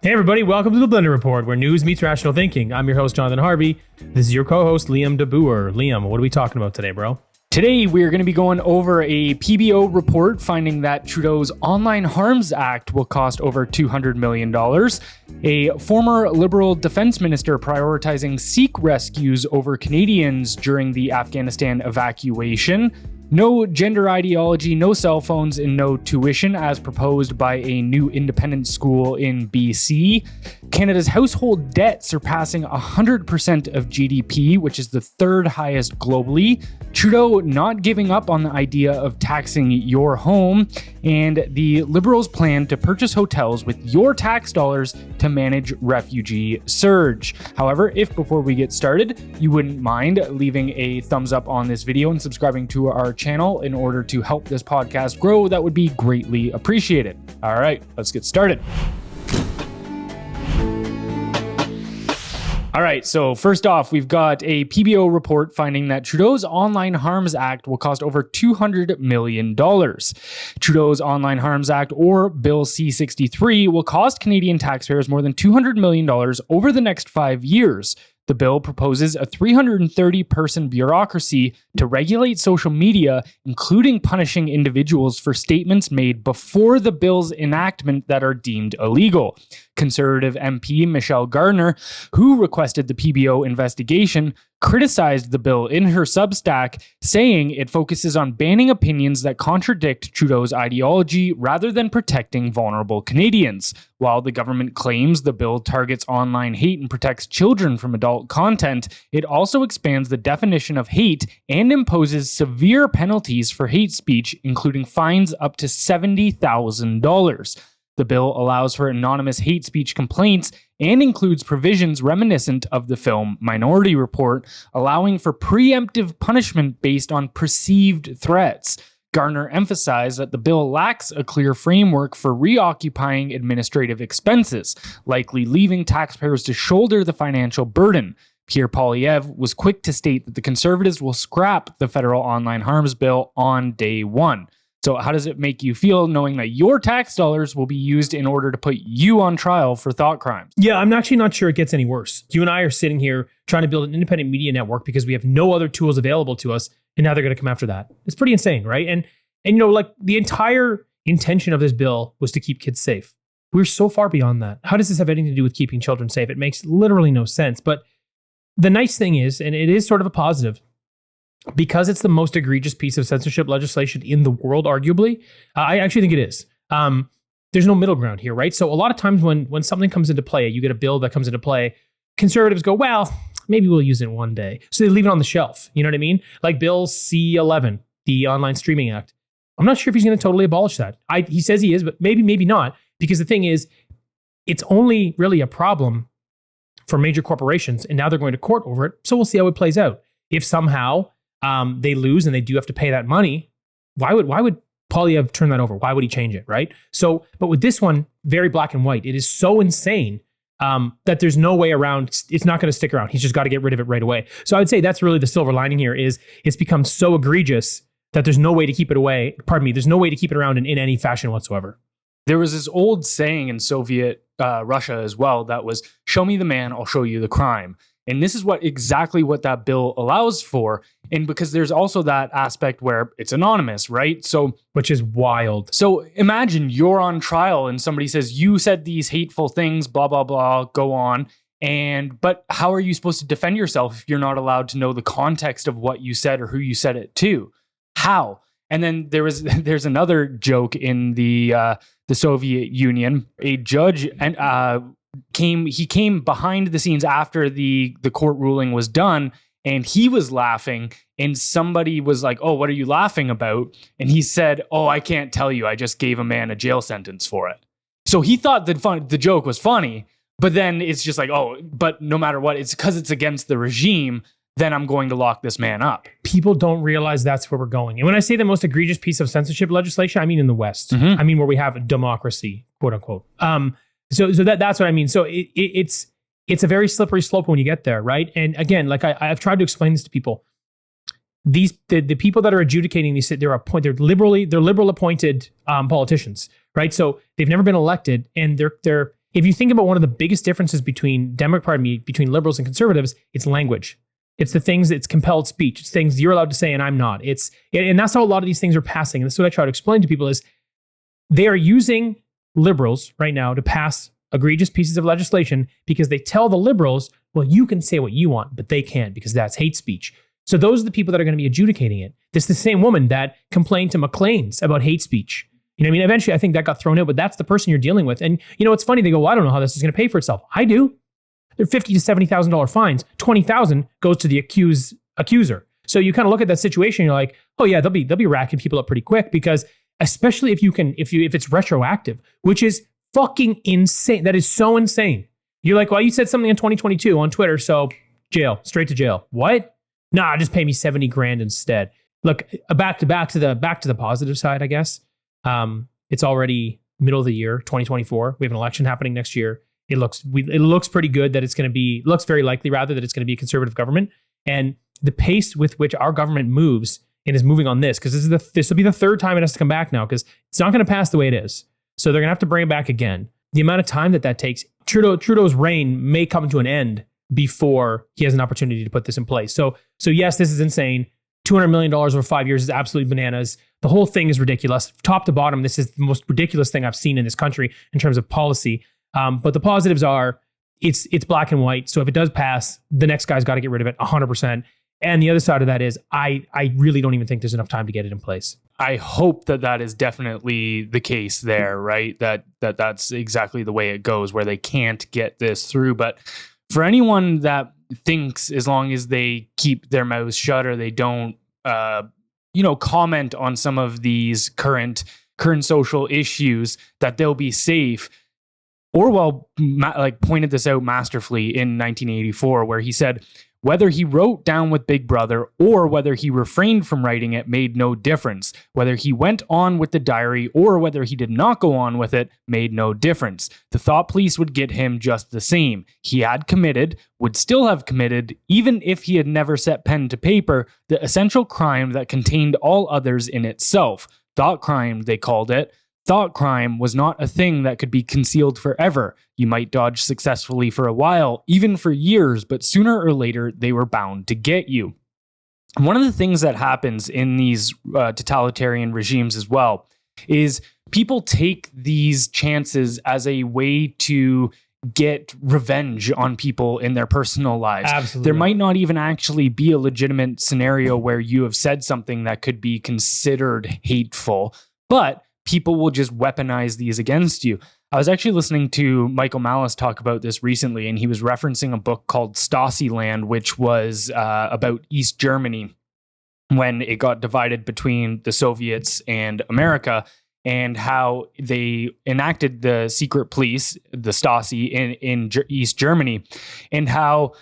Hey everybody, welcome to the Blendr Report, where news meets rational thinking. I'm your host, Jonathan Harvey. This is your co-host, Liam DeBoer. Liam, what are we talking about today, bro? Today, we're going to be going over a PBO report finding that Trudeau's Online Harms Act will cost over $200 million, a former Liberal defense minister prioritizing Sikh rescues over Canadians during the Afghanistan evacuation, no gender ideology, no cell phones, and no tuition as proposed by a new independent school in BC. Canada's household debt surpassing 100% of GDP, which is the third highest globally. Trudeau not giving up on the idea of taxing your home, and the Liberals' plan to purchase hotels with your tax dollars to manage refugee surge. However, if before we get started, you wouldn't mind leaving a thumbs up on this video and subscribing to our channel in order to help this podcast grow, that would be greatly appreciated. All right, let's get started. All right, so first off, we've got a PBO report finding that Trudeau's Online Harms Act will cost over $200 million. Trudeau's Online Harms Act, or Bill C-63, will cost Canadian taxpayers more than $200 million over the next 5 years. The bill proposes a 330-person bureaucracy to regulate social media, including punishing individuals for statements made before the bill's enactment that are deemed illegal. Conservative MP Michelle Gardner, who requested the PBO investigation, criticized the bill in her Substack, saying it focuses on banning opinions that contradict Trudeau's ideology rather than protecting vulnerable Canadians. While the government claims the bill targets online hate and protects children from adult content, it also expands the definition of hate and imposes severe penalties for hate speech, including fines up to $70,000. The bill allows for anonymous hate speech complaints and includes provisions reminiscent of the film Minority Report, allowing for preemptive punishment based on perceived threats. Gardner emphasized that the bill lacks a clear framework for reoccupying administrative expenses, likely leaving taxpayers to shoulder the financial burden. Pierre Poilievre was quick to state that the Conservatives will scrap the federal online harms bill on day one. So how does it make you feel knowing that your tax dollars will be used in order to put you on trial for thought crimes? Yeah, I'm actually not sure it gets any worse. You and I are sitting here trying to build an independent media network because we have no other tools available to us, and now they're going to come after that. It's pretty insane, right? And you know, like, the entire intention of this bill was to keep kids safe. We're so far beyond that. How does this have anything to do with keeping children safe? It makes literally no sense. But the nice thing is, and it is sort of a positive, because it's the most egregious piece of censorship legislation in the world, arguably, I actually think it is. There's no middle ground here, right? So a lot of times when something comes into play, you get a bill that comes into play, conservatives go, well, maybe we'll use it one day. So they leave it on the shelf. You know what I mean? Like Bill C-11, the Online Streaming Act. I'm not sure if he's going to totally abolish that. He says he is, but maybe not. Because the thing is, it's only really a problem for major corporations, and now they're going to court over it. So we'll see how it plays out. If somehow they lose and they do have to pay that money, why would Poilievre turn that over? Why would he change it, right? So, but with this one, very black and white. It is so insane that there's no way around. It's not going to stick around. He's just got to get rid of it right away. So I would say that's really the silver lining here, is it's become so egregious that there's no way to keep it away. There's no way to keep it around in any fashion whatsoever. There was this old saying in Soviet Russia as well that was, show me the man, I'll show you the crime. And this is exactly what that bill allows for. And because there's also that aspect where it's anonymous, right? So, which is wild. So imagine you're on trial and somebody says, you said these hateful things, blah, blah, blah, go on. But how are you supposed to defend yourself if you're not allowed to know the context of what you said or who you said it to? How? And then there's another joke in the Soviet Union. A judge came behind the scenes after the court ruling was done, and he was laughing, and somebody was like, oh, what are you laughing about? And he said, oh, I can't tell you. I just gave a man a jail sentence for it. So he thought the joke was funny, but then it's just like, oh, but no matter what, it's because it's against the regime, then I'm going to lock this man up. People don't realize that's where we're going. And when I say the most egregious piece of censorship legislation, I mean in the West. Mm-hmm. I mean where we have a democracy, quote unquote. So that's what I mean. So it's a very slippery slope when you get there, right? And again, like I've tried to explain this to people. The people that are adjudicating these, they're liberal appointed politicians, right? So they've never been elected, and they're if you think about one of the biggest differences between between liberals and conservatives, it's language. It's the things, it's compelled speech. It's things you're allowed to say and I'm not. And that's how a lot of these things are passing. And that's what I try to explain to people is they are using liberals right now to pass egregious pieces of legislation because they tell the liberals, well, you can say what you want, but they can't because that's hate speech. So those are the people that are going to be adjudicating it. This is the same woman that complained to McLean's about hate speech. You know what I mean? Eventually, I think that got thrown out, but that's the person you're dealing with. And you know, it's funny. They go, well, I don't know how this is going to pay for itself. I do. They're $50,000 to $70,000 fines. $20,000 goes to the accuser. So you kind of look at that situation. You're like, oh yeah, they'll be racking people up pretty quick because especially if it's retroactive, which is fucking insane. That is so insane. You're like, well, you said something in 2022 on Twitter, so jail, straight to jail. What? Nah, just pay me $70,000 instead. Look, back to the positive side, I guess. It's already middle of the year, 2024. We have an election happening next year. It looks pretty good that looks very likely rather that it's going to be a conservative government. And the pace with which our government moves and is moving on this, because this will be the third time it has to come back now, because it's not going to pass the way it is. So they're going to have to bring it back again. The amount of time that takes, Trudeau's reign may come to an end before he has an opportunity to put this in place. So yes, this is insane. $200 million over 5 years is absolutely bananas. The whole thing is ridiculous. Top to bottom, this is the most ridiculous thing I've seen in this country in terms of policy. But the positives are it's black and white. So if it does pass, the next guy's got to get rid of it 100%. And the other side of that is I really don't even think there's enough time to get it in place. I hope that is definitely the case there, right? That's exactly the way it goes, where they can't get this through. But for anyone that thinks as long as they keep their mouths shut or they don't, comment on some of these current social issues, that they'll be safe. Orwell pointed this out masterfully in 1984, where he said, whether he wrote down with Big Brother or whether he refrained from writing it made no difference. Whether he went on with the diary or whether he did not go on with it made no difference. The thought police would get him just the same. He had committed, would still have committed, even if he had never set pen to paper, the essential crime that contained all others in itself. Thought crime, they called it. Thought crime was not a thing that could be concealed forever. You might dodge successfully for a while, even for years, but sooner or later, they were bound to get you. One of the things that happens in these totalitarian regimes as well is people take these chances as a way to get revenge on people in their personal lives. Absolutely. There might not even actually be a legitimate scenario where you have said something that could be considered hateful, but people will just weaponize these against you. I was actually listening to Michael Malice talk about this recently, and he was referencing a book called Stasi-Land, which was about East Germany when it got divided between the Soviets and America, and how they enacted the secret police, the Stasi, in East Germany, and how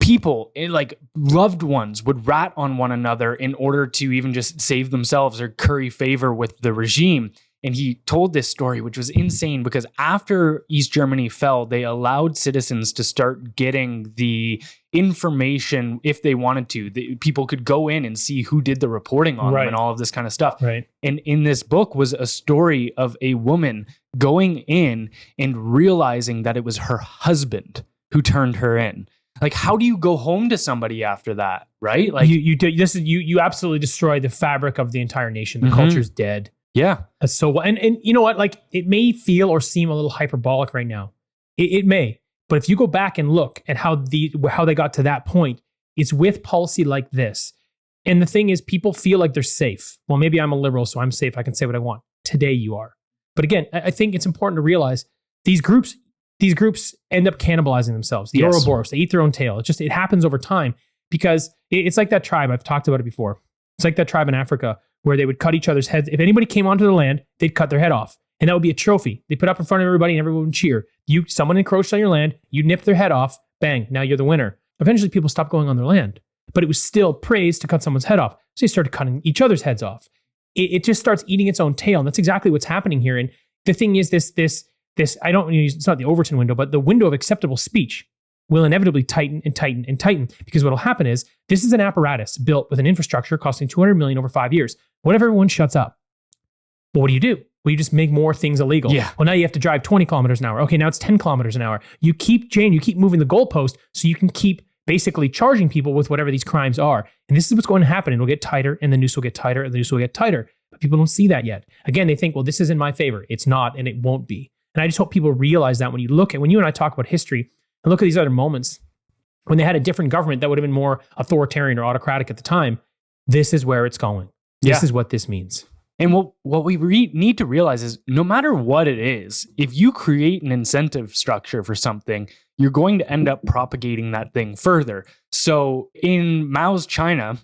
people, like loved ones, would rat on one another in order to even just save themselves or curry favor with the regime. And he told this story, which was insane, because after East Germany fell, they allowed citizens to start getting the information if they wanted to. People could go in and see who did the reporting on them and all of this kind of stuff. Right. And in this book was a story of a woman going in and realizing that it was her husband who turned her in. Like, how do you go home to somebody after that, right? Like, you absolutely destroy the fabric of the entire nation. The culture's dead. Yeah. So, and you know what? Like, it may feel or seem a little hyperbolic right now. It may, but if you go back and look at how they got to that point, it's with policy like this. And the thing is, people feel like they're safe. Well, maybe I'm a liberal, so I'm safe. I can say what I want. Today you are. But again, I think it's important to realize these groups end up cannibalizing themselves. The Ouroboros, they eat their own tail. It happens over time, because it's like that tribe. I've talked about it before. It's like that tribe in Africa where they would cut each other's heads. If anybody came onto their land, they'd cut their head off. And that would be a trophy. They put up in front of everybody and everyone would cheer. Someone encroached on your land, you nip their head off, bang, now you're the winner. Eventually people stopped going on their land, but it was still praised to cut someone's head off. So they started cutting each other's heads off. It just starts eating its own tail. And that's exactly what's happening here. And the thing is this, it's not the Overton window, but the window of acceptable speech will inevitably tighten and tighten and tighten, because what will happen is this is an apparatus built with an infrastructure costing $200 million over 5 years. What if everyone shuts up? Well, what do? Well, you just make more things illegal. Yeah. Well, now you have to drive 20 kilometers an hour. Okay, now it's 10 kilometers an hour. You keep moving the goalpost so you can keep basically charging people with whatever these crimes are. And this is what's going to happen. It'll get tighter, and the noose will get tighter, and the noose will get tighter. But people don't see that yet. Again, they think, well, this is in my favor. It's not, and it won't be. And I just hope people realize that when you and I talk about history and look at these other moments, when they had a different government that would have been more authoritarian or autocratic at the time, this is where it's going. This is what this means. And what we need to realize is no matter what it is, if you create an incentive structure for something, you're going to end up propagating that thing further. So in Mao's China,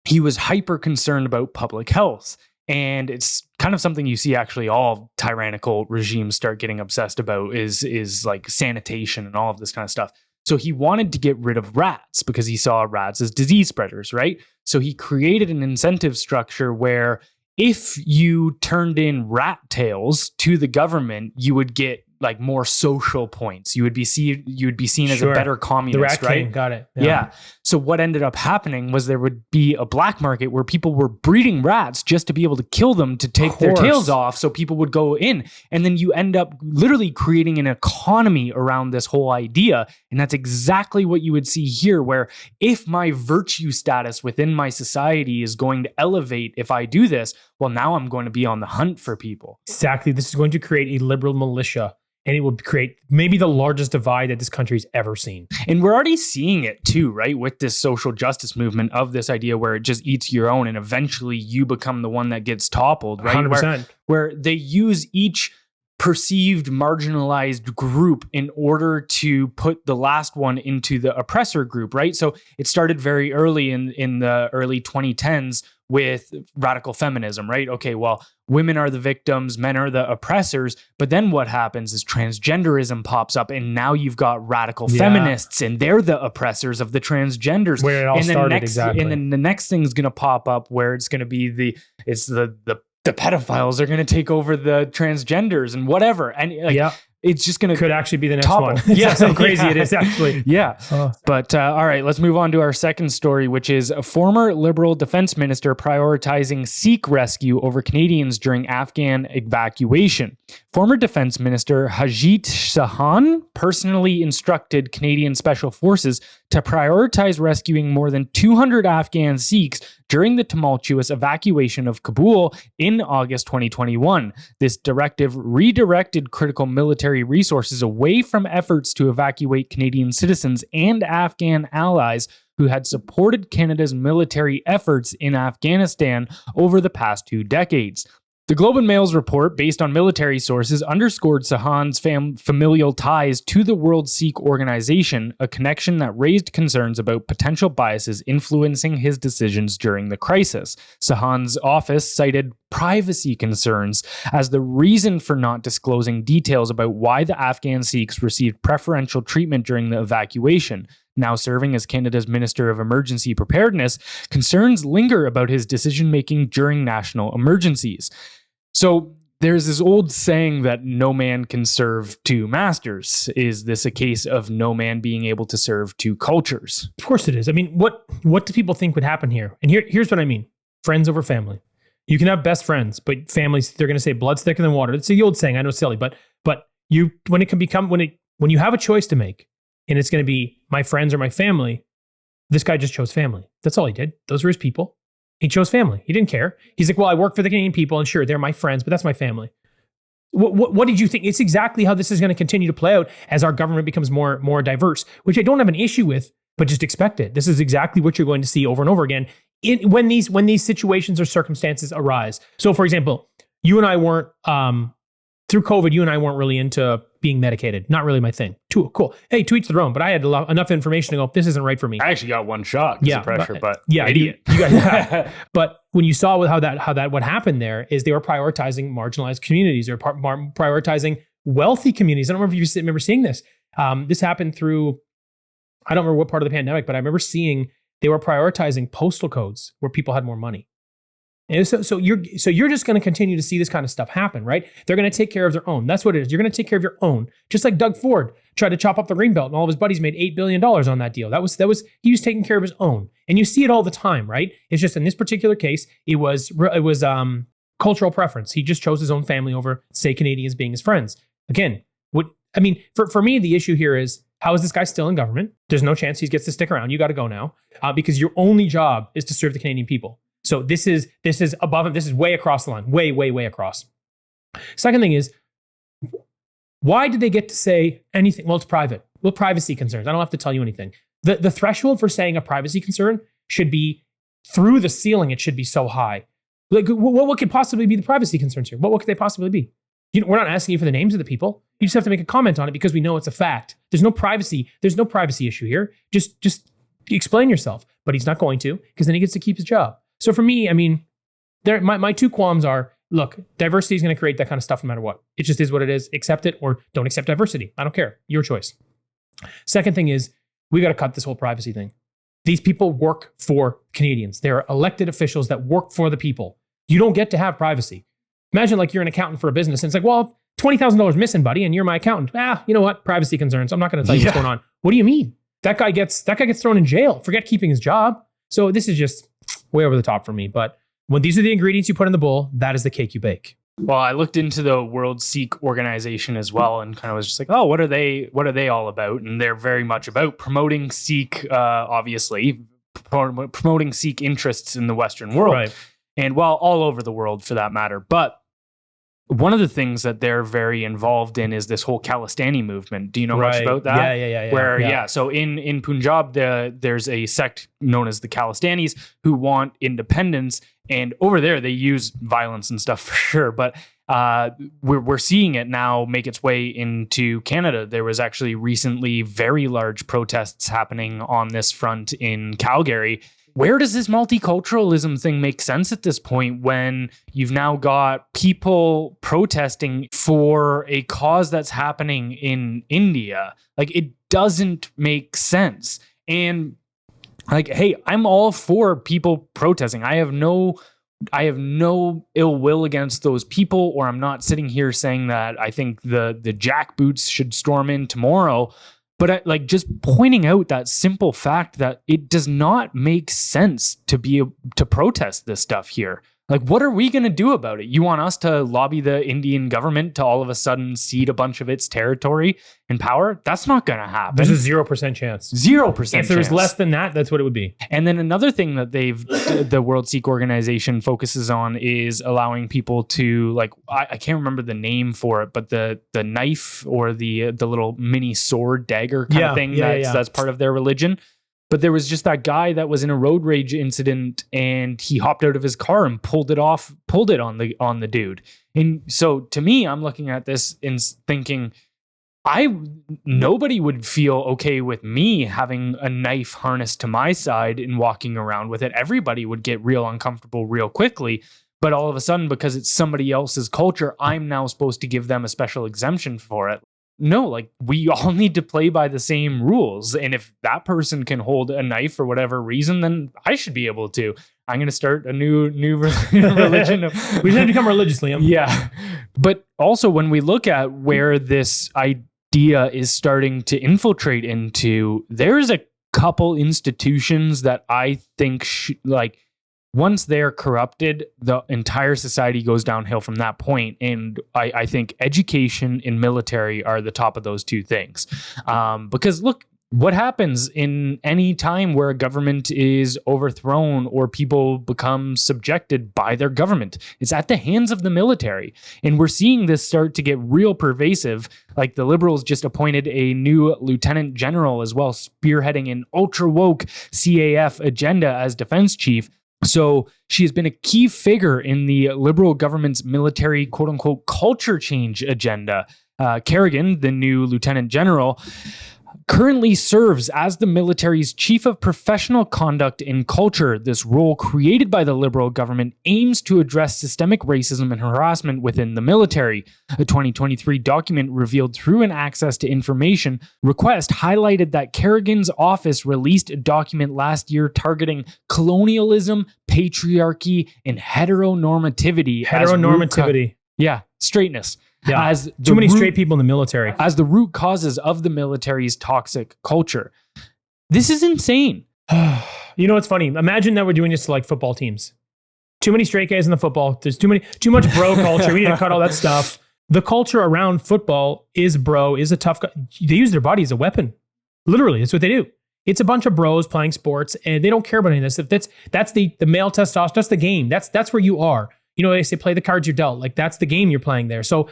he was hyper concerned about public health. And it's kind of something you see actually all tyrannical regimes start getting obsessed about is like sanitation and all of this kind of stuff. So he wanted to get rid of rats because he saw rats as disease spreaders, right? So he created an incentive structure where if you turned in rat tails to the government, you would get like more social points. You would be seen as a better communist, the rat right? king, got it. Yeah. So what ended up happening was there would be a black market where people were breeding rats just to be able to kill them to take their tails off. So people would go in, and then you end up literally creating an economy around this whole idea. And that's exactly what you would see here, where if my virtue status within my society is going to elevate if I do this, well, now I'm going to be on the hunt for people. Exactly. This is going to create a liberal militia. And it will create maybe the largest divide that this country's ever seen. And we're already seeing it too, right? With this social justice movement of this idea where it just eats your own and eventually you become the one that gets toppled, right? 100%. Where they use each perceived marginalized group in order to put the last one into the oppressor group, right? So it started very early in the early 2010s with radical feminism, right? Okay, well, women are the victims, men are the oppressors, but then what happens is transgenderism pops up, and now you've got radical feminists, and they're the oppressors of the transgenders. Where it all started, exactly. And then the next thing's going to pop up where it's going to be the pedophiles are going to take over the transgenders and whatever. And it's just going to could actually be the next topple. one. Yeah, that's how crazy it is actually. Yeah. But all right, let's move on to our second story, which is a former Liberal defense minister prioritizing Sikh rescue over Canadians during Afghan evacuation. Former Defense Minister Harjit Sahan personally instructed Canadian Special Forces to prioritize rescuing more than 200 Afghan Sikhs during the tumultuous evacuation of Kabul in August 2021. This directive redirected critical military resources away from efforts to evacuate Canadian citizens and Afghan allies who had supported Canada's military efforts in Afghanistan over the past 2 decades. The Globe and Mail's report, based on military sources, underscored Sahan's familial ties to the World Sikh Organization, a connection that raised concerns about potential biases influencing his decisions during the crisis. Sahan's office cited privacy concerns as the reason for not disclosing details about why the Afghan Sikhs received preferential treatment during the evacuation. Now serving as Canada's Minister of Emergency Preparedness, concerns linger about his decision-making during national emergencies. So there's this old saying that no man can serve 2 masters. Is this a case of no man being able to serve 2 cultures? Of course it is. I mean, what do people think would happen here? And here's what I mean. Friends over family. You can have best friends, but families, they're going to say blood's thicker than water. It's the old saying. I know it's silly, but when you have a choice to make, and it's going to be my friends or my family, this guy just chose family. That's all he did. Those were his people. He chose family. He didn't care. He's like, well, I work for the Canadian people, and sure, they're my friends, but that's my family. What did you think? It's exactly how this is going to continue to play out as our government becomes more diverse, which I don't have an issue with, but just expect it. This is exactly what you're going to see over and over again when these situations or circumstances arise. So, for example, you and I weren't through COVID. You and I weren't really into being medicated. Not really my thing. Too cool. Hey, to each their own. But I had enough information to go, this isn't right for me. I actually got 1 shot. Pressure, but idiot. You got, but when you saw what happened there is they were prioritizing marginalized communities or prioritizing wealthy communities. I don't remember if you remember seeing this. This happened through, I don't remember what part of the pandemic, but I remember seeing they were prioritizing postal codes where people had more money. And so you're just going to continue to see this kind of stuff happen, right? They're going to take care of their own. That's what it is. You're going to take care of your own. Just like Doug Ford tried to chop up the Greenbelt, and all of his buddies made $8 billion on that deal. That was he was taking care of his own, and you see it all the time, right? It's just in this particular case, it was cultural preference. He just chose his own family over, say, Canadians being his friends. Again, for me, the issue here is, how is this guy still in government? There's no chance he gets to stick around. You got to go now because your only job is to serve the Canadian people. So this is above him. This is way across the line, way across. Second thing is, why did they get to say anything? Well, it's private. Well, privacy concerns. I don't have to tell you anything. The threshold for saying a privacy concern should be through the ceiling. It should be so high. Like, what could possibly be the privacy concerns here? What could they possibly be? We're not asking you for the names of the people. You just have to make a comment on it because we know it's a fact. There's no privacy issue here. Just explain yourself. But he's not going to, because then he gets to keep his job. So for me, I mean, my two qualms are, look, diversity is going to create that kind of stuff no matter what. It just is what it is. Accept it or don't accept diversity. I don't care. Your choice. Second thing is, we got to cut this whole privacy thing. These people work for Canadians. They're elected officials that work for the people. You don't get to have privacy. Imagine like you're an accountant for a business and it's like, well, $20,000 missing, buddy, and you're my accountant. You know what? Privacy concerns. I'm not going to tell you what's going on. What do you mean? That guy gets thrown in jail. Forget keeping his job. So this is just way over the top for me. But when these are the ingredients you put in the bowl, that is the cake you bake. Well, I looked into the World Sikh organization as well and kind of was just like, oh, what are they all about? And they're very much about promoting Sikh, obviously, promoting Sikh interests in the Western world. Right. And well, all over the world for that matter. But one of the things that they're very involved in is this whole Khalistani movement. Do you know much about that? Yeah. So in Punjab, there's a sect known as the Khalistanis who want independence. And over there, they use violence and stuff for sure. But we're seeing it now make its way into Canada. There was actually recently very large protests happening on this front in Calgary. Where does this multiculturalism thing make sense at this point when you've now got people protesting for a cause that's happening in India? Like, it doesn't make sense. And like, hey, I'm all for people protesting. I have no ill will against those people, or I'm not sitting here saying that I think the jackboots should storm in tomorrow. But just pointing out that simple fact that it does not make sense to protest this stuff here. Like, what are we going to do about it? You want us to lobby the Indian government to all of a sudden cede a bunch of its territory and power? That's not going to happen. There's a 0% chance. 0% If there was less than that, that's what it would be. And then another thing that the World Sikh organization focuses on is allowing people to, like, I can't remember the name for it, but the knife or the little mini sword dagger kind of thing that's part of their religion. But there was just that guy that was in a road rage incident and he hopped out of his car and pulled it on the dude. And so to me, I'm looking at this and thinking, nobody would feel okay with me having a knife harnessed to my side and walking around with it. Everybody would get real uncomfortable real quickly. But all of a sudden, because it's somebody else's culture, I'm now supposed to give them a special exemption for it. No, like, we all need to play by the same rules. And if that person can hold a knife for whatever reason, then I should be able to. I'm going to start a new religion. We should become religious, Liam. Yeah. But also, when we look at where this idea is starting to infiltrate into, there's a couple institutions that I think once they're corrupted, the entire society goes downhill from that point. And I think education and military are the top of those two things. Because look, what happens in any time where a government is overthrown or people become subjected by their government? It's at the hands of the military. And we're seeing this start to get real pervasive. Like, the Liberals just appointed a new lieutenant general as well, spearheading an ultra woke CAF agenda as defense chief. So she has been a key figure in the Liberal government's military, quote unquote, culture change agenda. Kerrigan, the new lieutenant general, currently serves as the military's chief of professional conduct and culture. This role, created by the Liberal government, aims to address systemic racism and harassment within the military. A 2023 document revealed through an access to information request highlighted that Kerrigan's office released a document last year targeting colonialism, patriarchy, and heteronormativity. Straightness. Yeah, too many straight people in the military. As the root causes of the military's toxic culture. This is insane. You know what's funny? Imagine that we're doing this to like football teams. Too many straight guys in the football. There's too much bro culture. We need to cut all that stuff. The culture around football is a tough guy. They use their body as a weapon. Literally, that's what they do. It's a bunch of bros playing sports, and they don't care about any of this. That's the male testosterone. That's the game. That's where you are. You know, they say play the cards you're dealt. Like that's the game you're playing there. So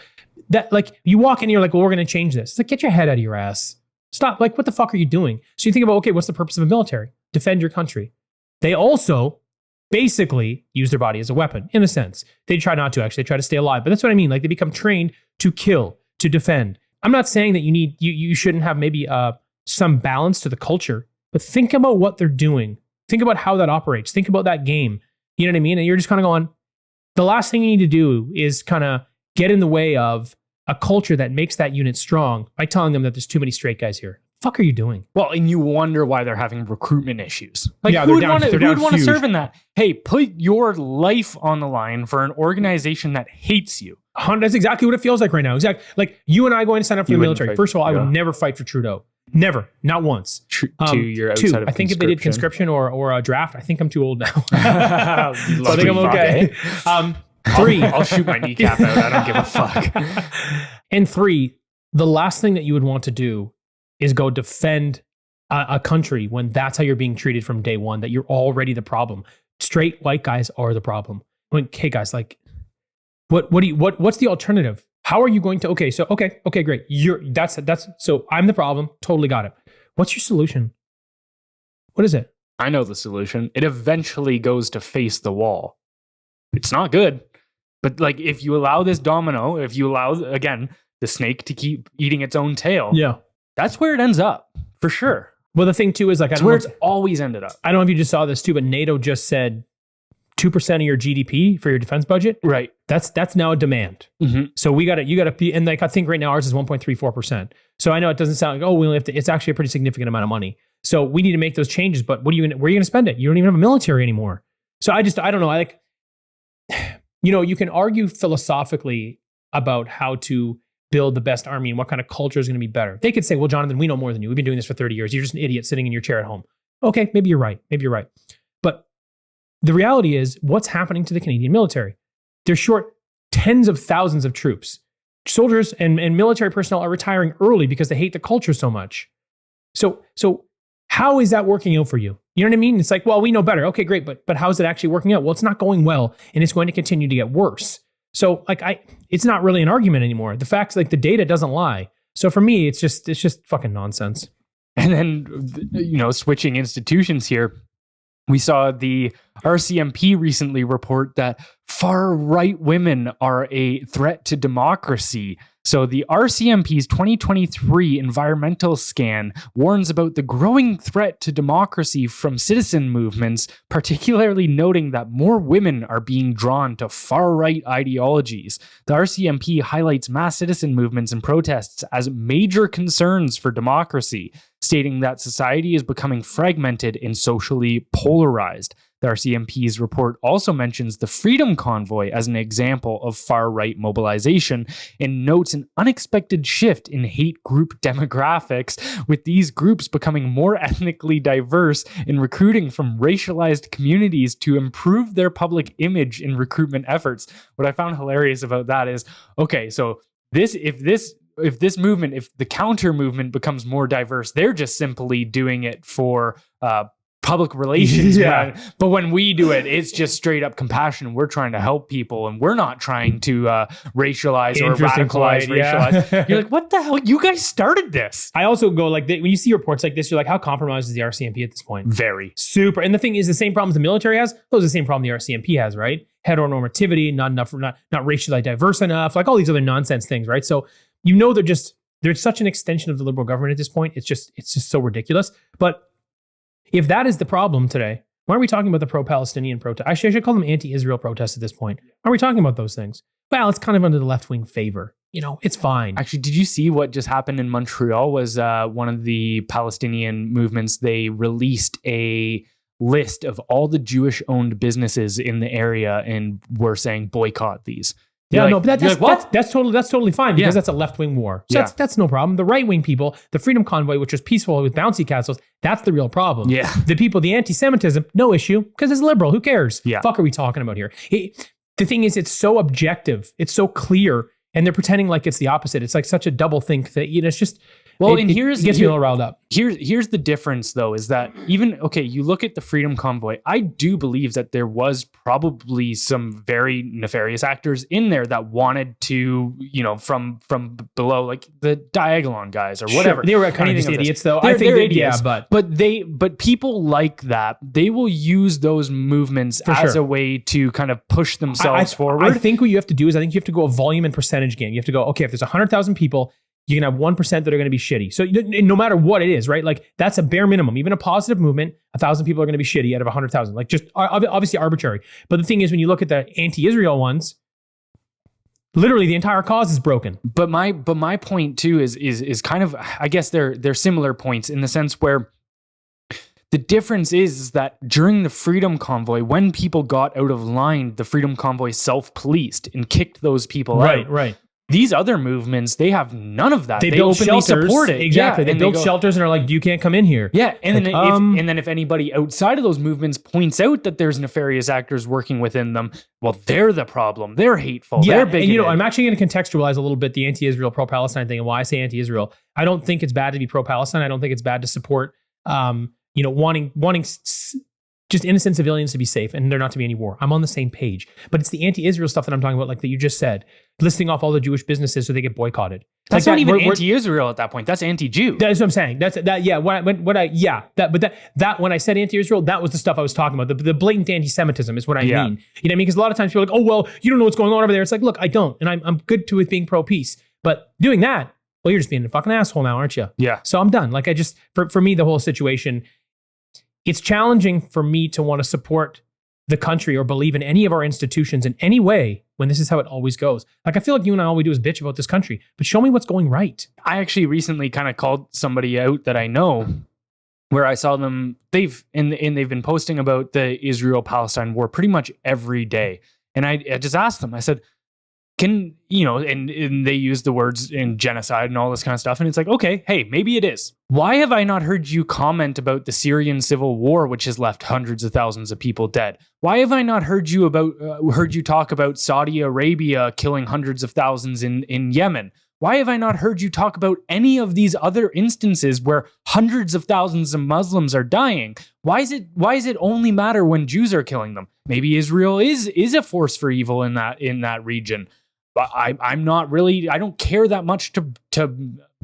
that like you walk in, you're like, well, we're going to change this. It's like get your head out of your ass. Stop. Like what the fuck are you doing? So you think about okay, what's the purpose of a military? Defend your country. They also basically use their body as a weapon in a sense. They try not to actually. They try to stay alive, but that's what I mean. Like they become trained to kill, to defend. I'm not saying that you shouldn't have maybe some balance to the culture, but think about what they're doing. Think about how that operates. Think about that game. You know what I mean? And you're just kind of going, the last thing you need to do is kind of get in the way of a culture that makes that unit strong by telling them that there's too many straight guys here. Fuck are you doing? Well, and you wonder why they're having recruitment issues. Like, yeah, who would want to huge. serve in that? Hey, put your life on the line for an organization that hates you. That's exactly what it feels like right now. Exactly. Like you and I going to sign up for the military. First of all, I would never fight for Trudeau. Never. Not once. You're outside of I think if they did conscription or a draft, I think I'm too old now. So I think I'm okay. 3. I'll shoot my kneecap out. I don't give a fuck. And 3, the last thing that you would want to do is go defend a country when that's how you're being treated from day one, that you're already the problem. Straight white guys are the problem. Like, hey guys, like, what's the alternative? How are you going to, okay, great. That's so I'm the problem. Totally got it. What's your solution? What is it? I know the solution. It eventually goes to face the wall. It's not good, but like if you allow this domino, if you allow, again, the snake to keep eating its own tail. Yeah. That's where it ends up, for sure. Well, the thing too is like, that's where it's always ended up. I don't know if you just saw this too, but NATO just said 2% of your GDP for your defense budget. Right. That's now a demand. Mm-hmm. So you got to be, and like I think right now ours is 1.34%. So I know it doesn't sound like, oh, we only have to, it's actually a pretty significant amount of money. So we need to make those changes, but where are you going to spend it? You don't even have a military anymore. So I don't know. I like, you know, you can argue philosophically about how to build the best army and what kind of culture is going to be better. They could say, well, Jonathan, we know more than you. We've been doing this for 30 years. You're just an idiot sitting in your chair at home. Okay, maybe you're right. But the reality is what's happening to the Canadian military. They're short tens of thousands of troops. Soldiers and military personnel are retiring early because they hate the culture so much. So how is that working out for you? You know what I mean? It's like, well, we know better. Okay, great. But how is it actually working out? Well, it's not going well and it's going to continue to get worse. So like it's not really an argument anymore. The facts, like the data doesn't lie. So for me, it's just fucking nonsense. And then, you know, switching institutions here, we saw the RCMP recently report that far-right women are a threat to democracy. So the RCMP's 2023 environmental scan warns about the growing threat to democracy from citizen movements, particularly noting that more women are being drawn to far-right ideologies. The RCMP highlights mass citizen movements and protests as major concerns for democracy, stating that society is becoming fragmented and socially polarized. The RCMP's report also mentions the Freedom Convoy as an example of far-right mobilization and notes an unexpected shift in hate group demographics, with these groups becoming more ethnically diverse and recruiting from racialized communities to improve their public image in recruitment efforts. What I found hilarious about that is, okay, so if the counter movement becomes more diverse, they're just simply doing it for public relations. Yeah. But when we do it, it's just straight up compassion. We're trying to help people and we're not trying to racialize or radicalize. Yeah. You're like, what the hell? You guys started this. I also go like, when you see reports like this, you're like, how compromised is the RCMP at this point? Very. Super. And the thing is, the same problems the military has, those are the same problem the RCMP has, right? Heteronormativity, not racially diverse enough, like all these other nonsense things, right? So you know they're such an extension of the Liberal government at this point. It's just so ridiculous. But if that is the problem today, why are we talking about the pro-Palestinian protest? Actually, I should call them anti-Israel protests at this point. Why are we talking about those things? Well, it's kind of under the left-wing favor. You know, it's fine. Actually, did you see what just happened in Montreal? Was one of the Palestinian movements, they released a list of all the Jewish-owned businesses in the area and were saying boycott these. Yeah, You're no, but you're what? that's totally fine because Yeah. that's a left-wing war. So Yeah. that's no problem. The right-wing people, the Freedom Convoy, which was peaceful with bouncy castles, that's the real problem. Yeah. The people, the anti-Semitism, no issue because it's liberal. Who cares? Yeah. Fuck are we talking about here? The thing is, it's so objective. It's so clear. And they're pretending like it's the opposite. It's like such a double think that, it's just, Well, it and gets me a little riled up. Here's the difference, though, is that you look at the Freedom Convoy. I do believe that there was probably some very nefarious actors in there that wanted to, from below, like the Diagolon guys or whatever. Sure. They were kind of Anything just of this. idiots, though. They're idiots. yeah, but people like that, they will use those movements as a way to kind of push themselves forward. I think what you have to do is, I think you have to go a volume and percentage game. You have to go, okay, if there's 100,000 people, you can have 1% that are going to be shitty. So no matter what it is, right? Like that's a bare minimum. Even a positive movement, 1,000 people are going to be shitty out of 100,000. Like just obviously arbitrary. But the thing is, when you look at the anti-Israel ones, literally the entire cause is broken. But my point too is kind of, I guess they're similar points in the sense where the difference is that during the Freedom Convoy, when people got out of line, the Freedom Convoy self-policed and kicked those people out. Right. These other movements, they have none of that. They build openly shelters. support it. Exactly. Yeah, they build shelters and are like, you can't come in here. Yeah. And like, then if anybody outside of those movements points out that there's nefarious actors working within them, well, they're the problem. They're hateful. Yeah. They're bigoted. And I'm actually going to contextualize a little bit the anti-Israel, pro-Palestine thing and why I say anti-Israel. I don't think it's bad to be pro-Palestine. I don't think it's bad to support, wanting just innocent civilians to be safe and there not to be any war. I'm on the same page. But it's the anti-Israel stuff that I'm talking about, like that you just said, listing off all the Jewish businesses so they get boycotted. That's like not even anti-Israel at that point. That's anti-Jew. That's what I'm saying. That's that. Yeah. When I said anti-Israel, that was the stuff I was talking about. The blatant anti-Semitism is what I mean. You know what I mean? Because a lot of times people are like, oh, well, you don't know what's going on over there. It's like, look, I don't. And I'm good with being pro-peace. But doing that, well, you're just being a fucking asshole now, aren't you? Yeah. So I'm done. Like for me, the whole situation, it's challenging for me to want to support the country or believe in any of our institutions in any way when this is how it always goes. Like, I feel like you and I, all we do is bitch about this country, but show me what's going right. I actually recently kind of called somebody out that I know where I saw them, they've been posting about the Israel-Palestine war pretty much every day. And I just asked them, I said, and they use the words in genocide and all this kind of stuff. And it's like, okay, hey, maybe it is. Why have I not heard you comment about the Syrian civil war, which has left hundreds of thousands of people dead? Why have I not heard you talk about Saudi Arabia killing hundreds of thousands in Yemen? Why have I not heard you talk about any of these other instances where hundreds of thousands of Muslims are dying? Why is it only matter when Jews are killing them? Maybe Israel is a force for evil in that region. But I'm not really, I don't care that much to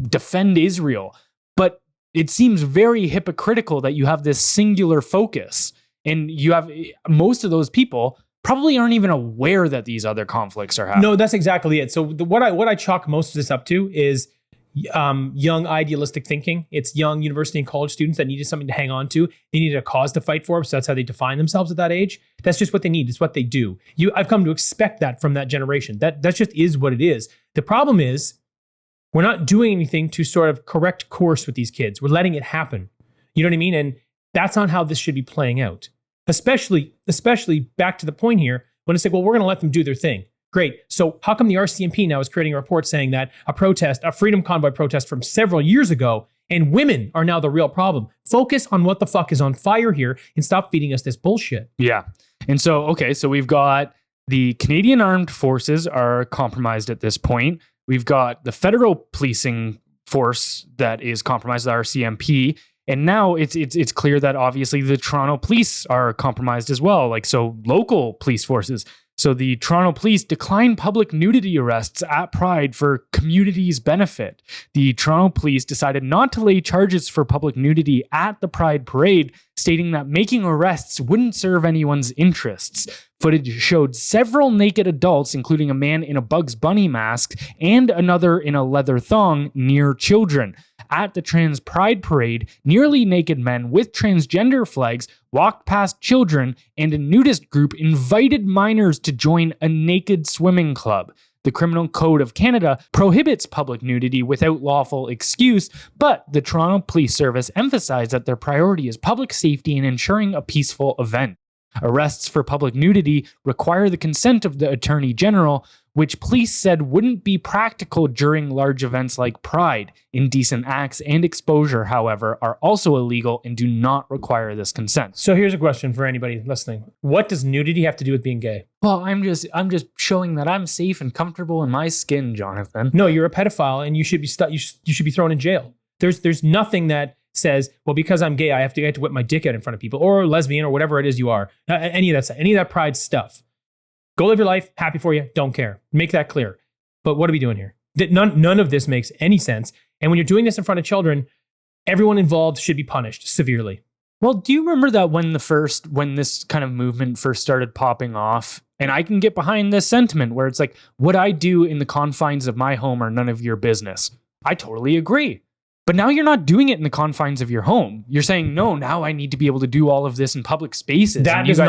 defend Israel, but it seems very hypocritical that you have this singular focus and you have most of those people probably aren't even aware that these other conflicts are happening. No, that's exactly it. So what I chalk most of this up to is young idealistic thinking. It's young university and college students that needed something to hang on to. They needed a cause to fight for. So that's how they define themselves at that age. That's just what they need. It's what they do. I've come to expect that from that generation. That just is what it is. The problem is we're not doing anything to sort of correct course with these kids. We're letting it happen. You know what I mean? And that's not how this should be playing out. Especially back to the point here when it's like, well, we're going to let them do their thing. Great. So how come the RCMP now is creating a report saying that a Freedom Convoy protest from several years ago, and women are now the real problem? Focus on what the fuck is on fire here and stop feeding us this bullshit. Yeah. And so we've got the Canadian Armed Forces are compromised at this point. We've got the federal policing force that is compromised, the RCMP. And now it's clear that obviously the Toronto police are compromised as well. Like, so local police forces. So the Toronto police declined public nudity arrests at Pride for community's benefit. The Toronto police decided not to lay charges for public nudity at the Pride parade, stating that making arrests wouldn't serve anyone's interests. Footage showed several naked adults, including a man in a Bugs Bunny mask and another in a leather thong, near children. At the Trans Pride Parade, nearly naked men with transgender flags walked past children, and a nudist group invited minors to join a naked swimming club. The Criminal Code of Canada prohibits public nudity without lawful excuse, but the Toronto Police Service emphasized that their priority is public safety and ensuring a peaceful event. Arrests for public nudity require the consent of the Attorney General, which police said wouldn't be practical during large events like Pride. Indecent acts and exposure, however, are also illegal and do not require this consent. So here's a question for anybody listening. What does nudity have to do with being gay? Well, I'm just showing that I'm safe and comfortable in my skin, Jonathan. No, you're a pedophile and you should be you should be thrown in jail. There's nothing that says, well, because I'm gay, I have to whip my dick out in front of people, or lesbian, or whatever it is you are. Any of that pride stuff. Go live your life. Happy for you. Don't care. Make that clear. But what are we doing here? None of this makes any sense. And when you're doing this in front of children, everyone involved should be punished severely. Well, do you remember that when this kind of movement first started popping off? And I can get behind this sentiment where it's like, what I do in the confines of my home are none of your business. I totally agree. But now you're not doing it in the confines of your home. You're saying, no, now I need to be able to do all of this in public spaces. That is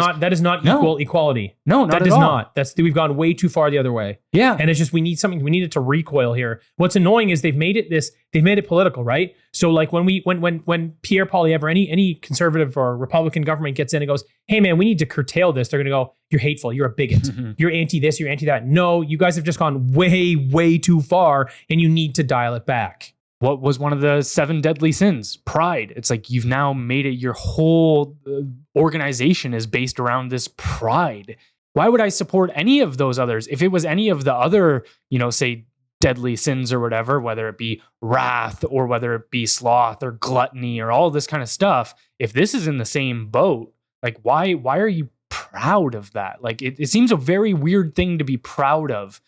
not equality. No, not at all. We've gone way too far the other way. Yeah. And it's just, we need it to recoil here. What's annoying is they've made it political, right? So like when Pierre Poilievre, any conservative or Republican government gets in and goes, hey man, we need to curtail this, they're going to go, you're hateful, you're a bigot, you're anti this, you're anti that. No, you guys have just gone way, way too far and you need to dial it back. What was one of the 7 deadly sins? Pride. It's like you've now made it, your whole organization is based around this pride. Why would I support any of those others? If it was any of the other, say deadly sins or whatever, whether it be wrath or whether it be sloth or gluttony or all this kind of stuff, if this is in the same boat, like why are you proud of that? Like it seems a very weird thing to be proud of.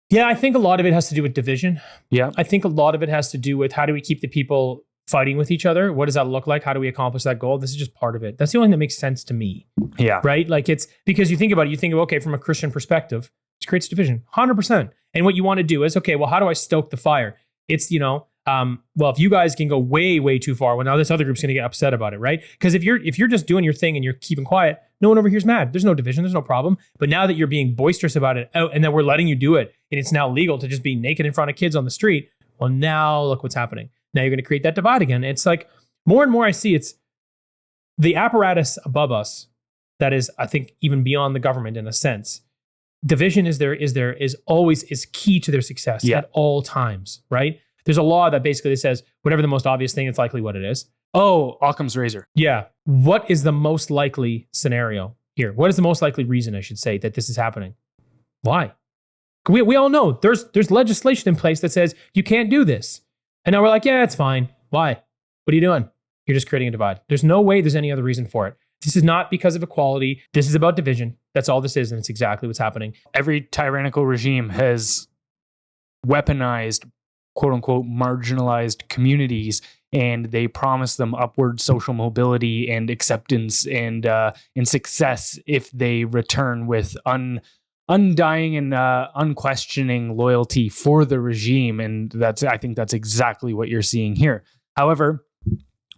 Yeah, I think a lot of it has to do with division. Yeah. I think a lot of it has to do with how do we keep the people fighting with each other? What does that look like? How do we accomplish that goal? This is just part of it. That's the only thing that makes sense to me. Yeah. Right? Like it's because you think about it, okay, from a Christian perspective, it creates division, 100%. And what you want to do is, okay, well, how do I stoke the fire? It's, well, if you guys can go way, way too far, well, now this other group's going to get upset about it, right? Because if you're just doing your thing and you're keeping quiet, no one over here's mad. There's no division. There's no problem. But now that you're being boisterous about it, and then we're letting you do it, and it's now legal to just be naked in front of kids on the street, well, now look what's happening. Now you're going to create that divide again. It's like more and more I see it's the apparatus above us that is, I think, even beyond the government in a sense. Division is always key to their success at all times, right? There's a law that basically says whatever the most obvious thing, it's likely what it is. Oh, Occam's razor. Yeah. What is the most likely scenario here? What is the most likely reason, I should say, that this is happening? Why? We all know there's legislation in place that says you can't do this. And now we're like, yeah, it's fine. Why? What are you doing? You're just creating a divide. There's no way there's any other reason for it. This is not because of equality. This is about division. That's all this is. And it's exactly what's happening. Every tyrannical regime has weaponized, quote unquote, marginalized communities, and they promise them upward social mobility and acceptance and success if they return with undying and unquestioning loyalty for the regime. And I think that's exactly what you're seeing here. However,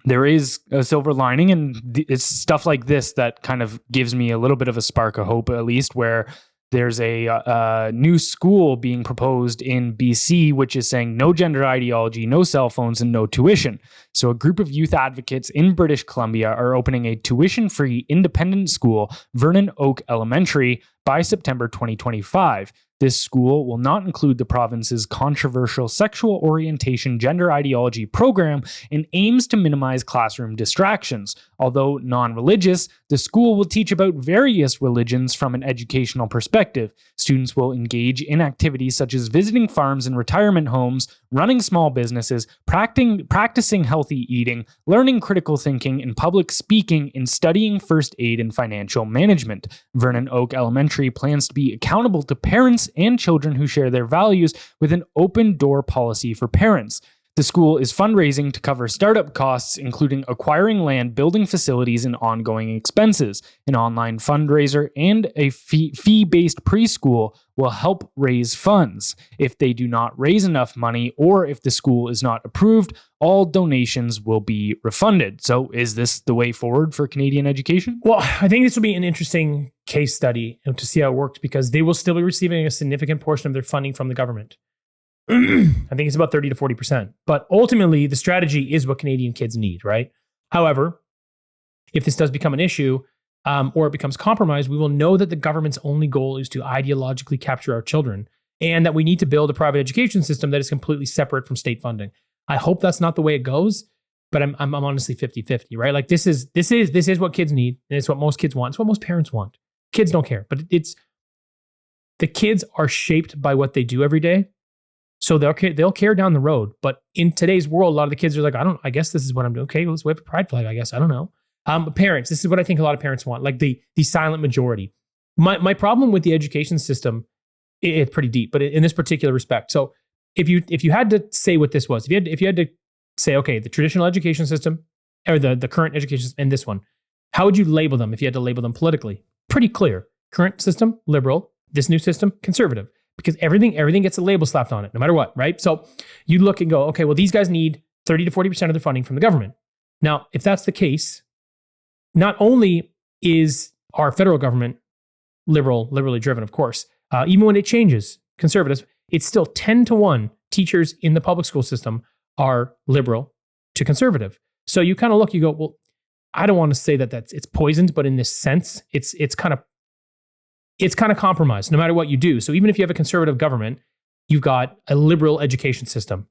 there is a silver lining, and it's stuff like this that kind of gives me a little bit of a spark of hope, at least, where there's a new school being proposed in BC, which is saying no gender ideology, no cell phones, and no tuition. So a group of youth advocates in British Columbia are opening a tuition-free independent school, Vernon Oak Elementary, by September 2025. This school will not include the province's controversial sexual orientation gender ideology program and aims to minimize classroom distractions. Although non-religious, the school will teach about various religions from an educational perspective. Students will engage in activities such as visiting farms and retirement homes, running small businesses, practicing healthy eating, learning critical thinking and public speaking, and studying first aid and financial management. Vernon Oak Elementary plans to be accountable to parents and children who share their values with an open door policy for parents. The school is fundraising to cover startup costs, including acquiring land, building facilities, and ongoing expenses. An online fundraiser and a fee-based preschool will help raise funds. If they do not raise enough money, or if the school is not approved, all donations will be refunded. So is this the way forward for Canadian education? Well, I think this will be an interesting case study to see how it works, because they will still be receiving a significant portion of their funding from the government. I think it's about 30 to 40%. But ultimately, the strategy is what Canadian kids need, right? However, if this does become an issue or it becomes compromised, we will know that the government's only goal is to ideologically capture our children. and that we need to build a private education system that is completely separate from state funding. I hope that's not the way it goes, but I'm honestly 50-50, right? Like this is what kids need, and it's what most kids want. It's what most parents want. Kids don't care, but the kids are shaped by what they do every day. So they'll care down the road. But in today's world, a lot of the kids are like, I guess this is what I'm doing. Okay, let's wave a pride flag, I guess. I don't know. Parents, this is what I think a lot of parents want, like the silent majority. My problem with the education system, it's pretty deep, but in this particular respect. So if you had to say what this was, if you had to say, okay, the traditional education system or the current education system and this one, how would you label them if you had to label them politically? Pretty clear. Current system, liberal. This new system, conservative. Because everything gets a label slapped on it, no matter what, right? So you look and go, okay, well, these guys need 30 to 40% of their funding from the government. Now, if that's the case, not only is our federal government liberally driven, of course, even when it changes, conservatives, it's still 10-1 teachers in the public school system are liberal to conservative. So you kind of look, you go, well, I don't want to say that it's poisoned, but in this sense, it's kind of compromised no matter what you do. So even if you have a conservative government, you've got a liberal education system.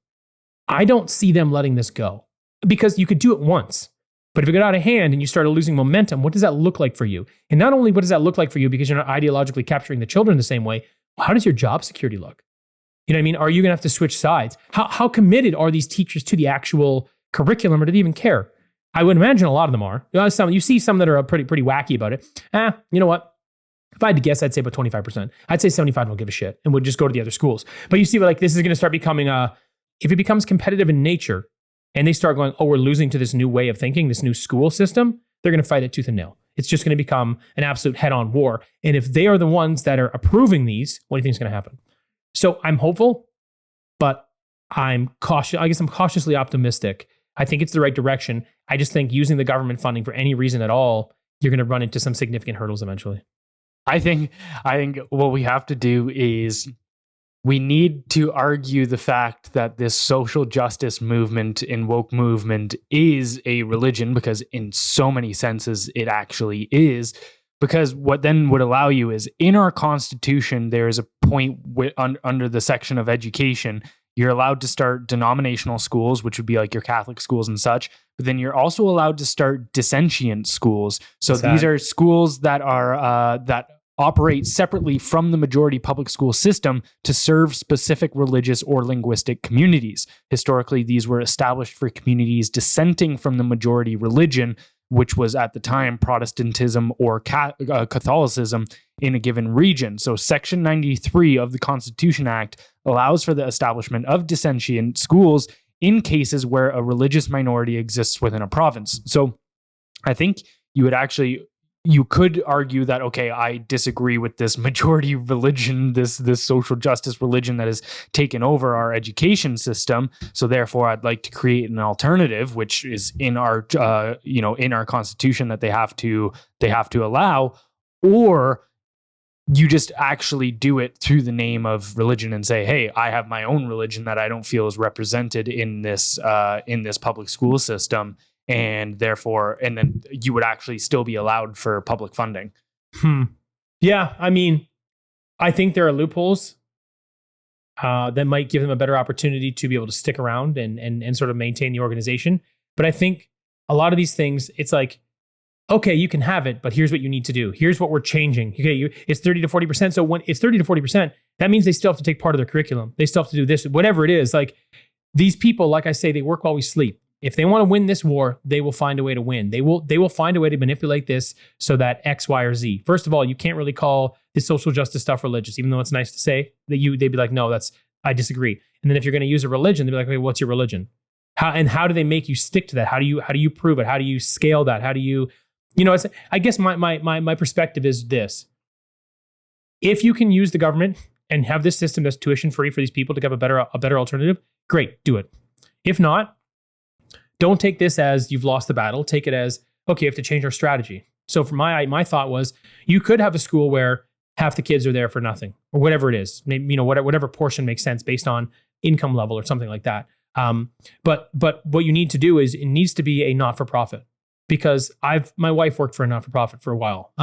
I don't see them letting this go because you could do it once. But if it got out of hand and you started losing momentum, what does that look like for you? And not only what does that look like for you because you're not ideologically capturing the children the same way, how does your job security look? You know what I mean? Are you going to have to switch sides? How committed are these teachers to the actual curriculum, or do they even care? I would imagine a lot of them are. You see some that are pretty wacky about it. You know what? If I had to guess, I'd say about 25%. I'd say 75% don't give a shit and would just go to the other schools. But you see, like this is going to start becoming if it becomes competitive in nature and they start going, oh, we're losing to this new way of thinking, this new school system, they're going to fight it tooth and nail. It's just going to become an absolute head-on war. And if they are the ones that are approving these, what do you think is going to happen? So I'm hopeful, but I'm cautious. I guess I'm cautiously optimistic. I think it's the right direction. I just think using the government funding for any reason at all, you're going to run into some significant hurdles eventually. I think what we have to do is we need to argue the fact that this social justice movement and woke movement is a religion, because in so many senses it actually is. Because what then would allow you is in our Constitution, there is a point under the section of education, you're allowed to start denominational schools, which would be like your Catholic schools and such. But then you're also allowed to start dissentient schools. So these are schools that are that operate separately from the majority public school system to serve specific religious or linguistic communities. Historically, these were established for communities dissenting from the majority religion, which was at the time Protestantism or Catholicism in a given region. So Section 93 of the Constitution Act allows for the establishment of dissentient schools in cases where a religious minority exists within a province. So I think you could argue that, okay, I disagree with this majority religion, this social justice religion that has taken over our education system. So therefore, I'd like to create an alternative, which is in our in our Constitution that they have to allow, or you just actually do it through the name of religion and say, hey, I have my own religion that I don't feel is represented in this public school system. And therefore, and then you would actually still be allowed for public funding. Yeah, I mean, I think there are loopholes that might give them a better opportunity to be able to stick around and sort of maintain the organization. But I think a lot of these things, it's like, okay, you can have it, but here's what you need to do. Here's what we're changing. Okay, it's 30 to 40%. So when it's 30 to 40%, that means they still have to take part of their curriculum. They still have to do this, whatever it is. Like these people, like I say, they work while we sleep. If they want to win this war, they will find a way to win. They will find a way to manipulate this so that X, Y, or Z. First of all, you can't really call this social justice stuff religious, even though it's nice to say that they'd be like, no, I disagree. And then if you're going to use a religion, they'd be like, okay, what's your religion? How do they make you stick to that? How do you prove it? How do you scale that? How do you, I guess my perspective is this. If you can use the government and have this system that's tuition free for these people to have a better alternative, great, do it. If not, don't take this as you've lost the battle. Take it as, okay, you have to change our strategy. So for my thought was, you could have a school where half the kids are there for nothing, or whatever it is. Maybe, whatever portion makes sense based on income level or something like that. But what you need to do is, it needs to be a not-for-profit, because my wife worked for a not-for-profit for a while.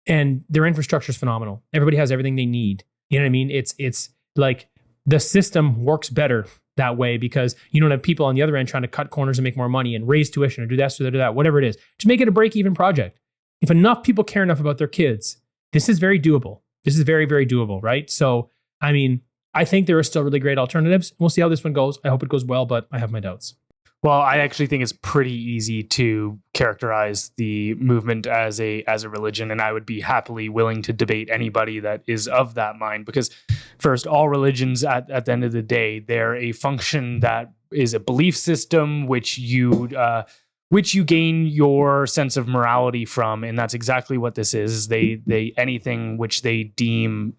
And their infrastructure is phenomenal. Everybody has everything they need. You know what I mean? It's like the system works better that way because you don't have people on the other end trying to cut corners and make more money and raise tuition or do this or do that, whatever it is. Just make it a break-even project. If enough people care enough about their kids, this is very doable. This is very, very doable, right? So, I mean, I think there are still really great alternatives. We'll see how this one goes. I hope it goes well, but I have my doubts. Well, I actually think it's pretty easy to characterize the movement as a religion, and I would be happily willing to debate anybody that is of that mind. Because first, all religions at the end of the day, they're a function that is a belief system which you gain your sense of morality from, and that's exactly what this is. They anything which they deem,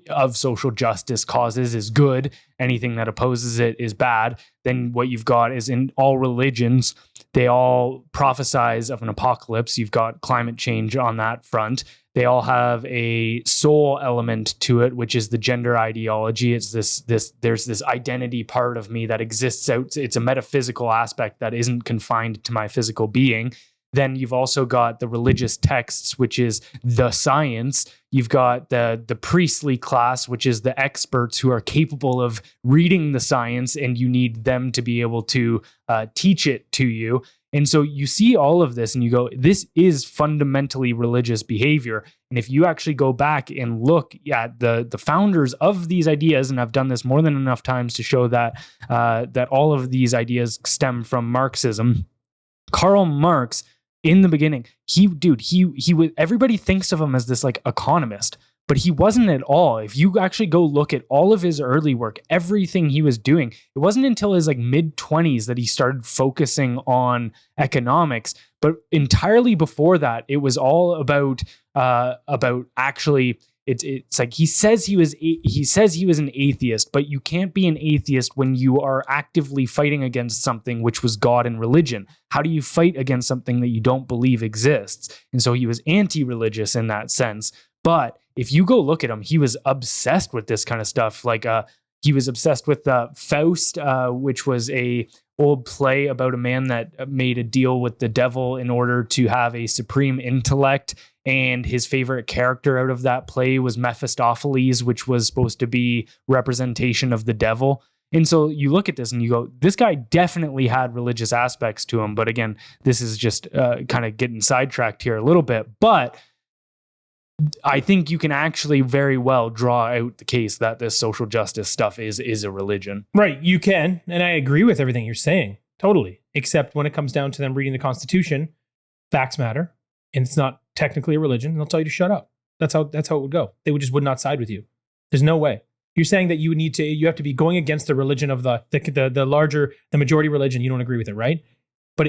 of social justice causes is good. Anything that opposes it is bad. Then what you've got is in all religions, they all prophesize of an apocalypse. You've got climate change on that front. They all have a soul element to it, which is the gender ideology. It's there's this identity part of me that exists out. It's a metaphysical aspect that isn't confined to my physical being. Then you've also got the religious texts, which is the science. You've got the priestly class, which is the experts who are capable of reading the science, and you need them to be able to teach it to you. And so you see all of this and you go, this is fundamentally religious behavior. And if you actually go back and look at the founders of these ideas, and I've done this more than enough times to show that that all of these ideas stem from Marxism. Karl Marx, in the beginning, he was, everybody thinks of him as this like economist, but he wasn't at all. If you actually go look at all of his early work, everything he was doing, it wasn't until his like mid-20s that he started focusing on economics. But entirely before that, it was all about actually. It's like he says he was an atheist, but you can't be an atheist when you are actively fighting against something which was God and religion. How do you fight against something that you don't believe exists? And so he was anti-religious in that sense. But if you go look at him, he was obsessed with this kind of stuff. Like he was obsessed with Faust, which was a old play about a man that made a deal with the devil in order to have a supreme intellect. And his favorite character out of that play was Mephistopheles, which was supposed to be representation of the devil. And so you look at this and you go, this guy definitely had religious aspects to him. But again, this is just kind of getting sidetracked here a little bit. But I think you can actually very well draw out the case that this social justice stuff is a religion. Right, you can. And I agree with everything you're saying. Totally. Except when it comes down to them reading the Constitution, facts matter. And it's not technically a religion. They'll tell you to shut up. That's how it would go. They would not side with you. There's no way. You're saying that you have to be going against the religion of the majority religion. You don't agree with it, right? But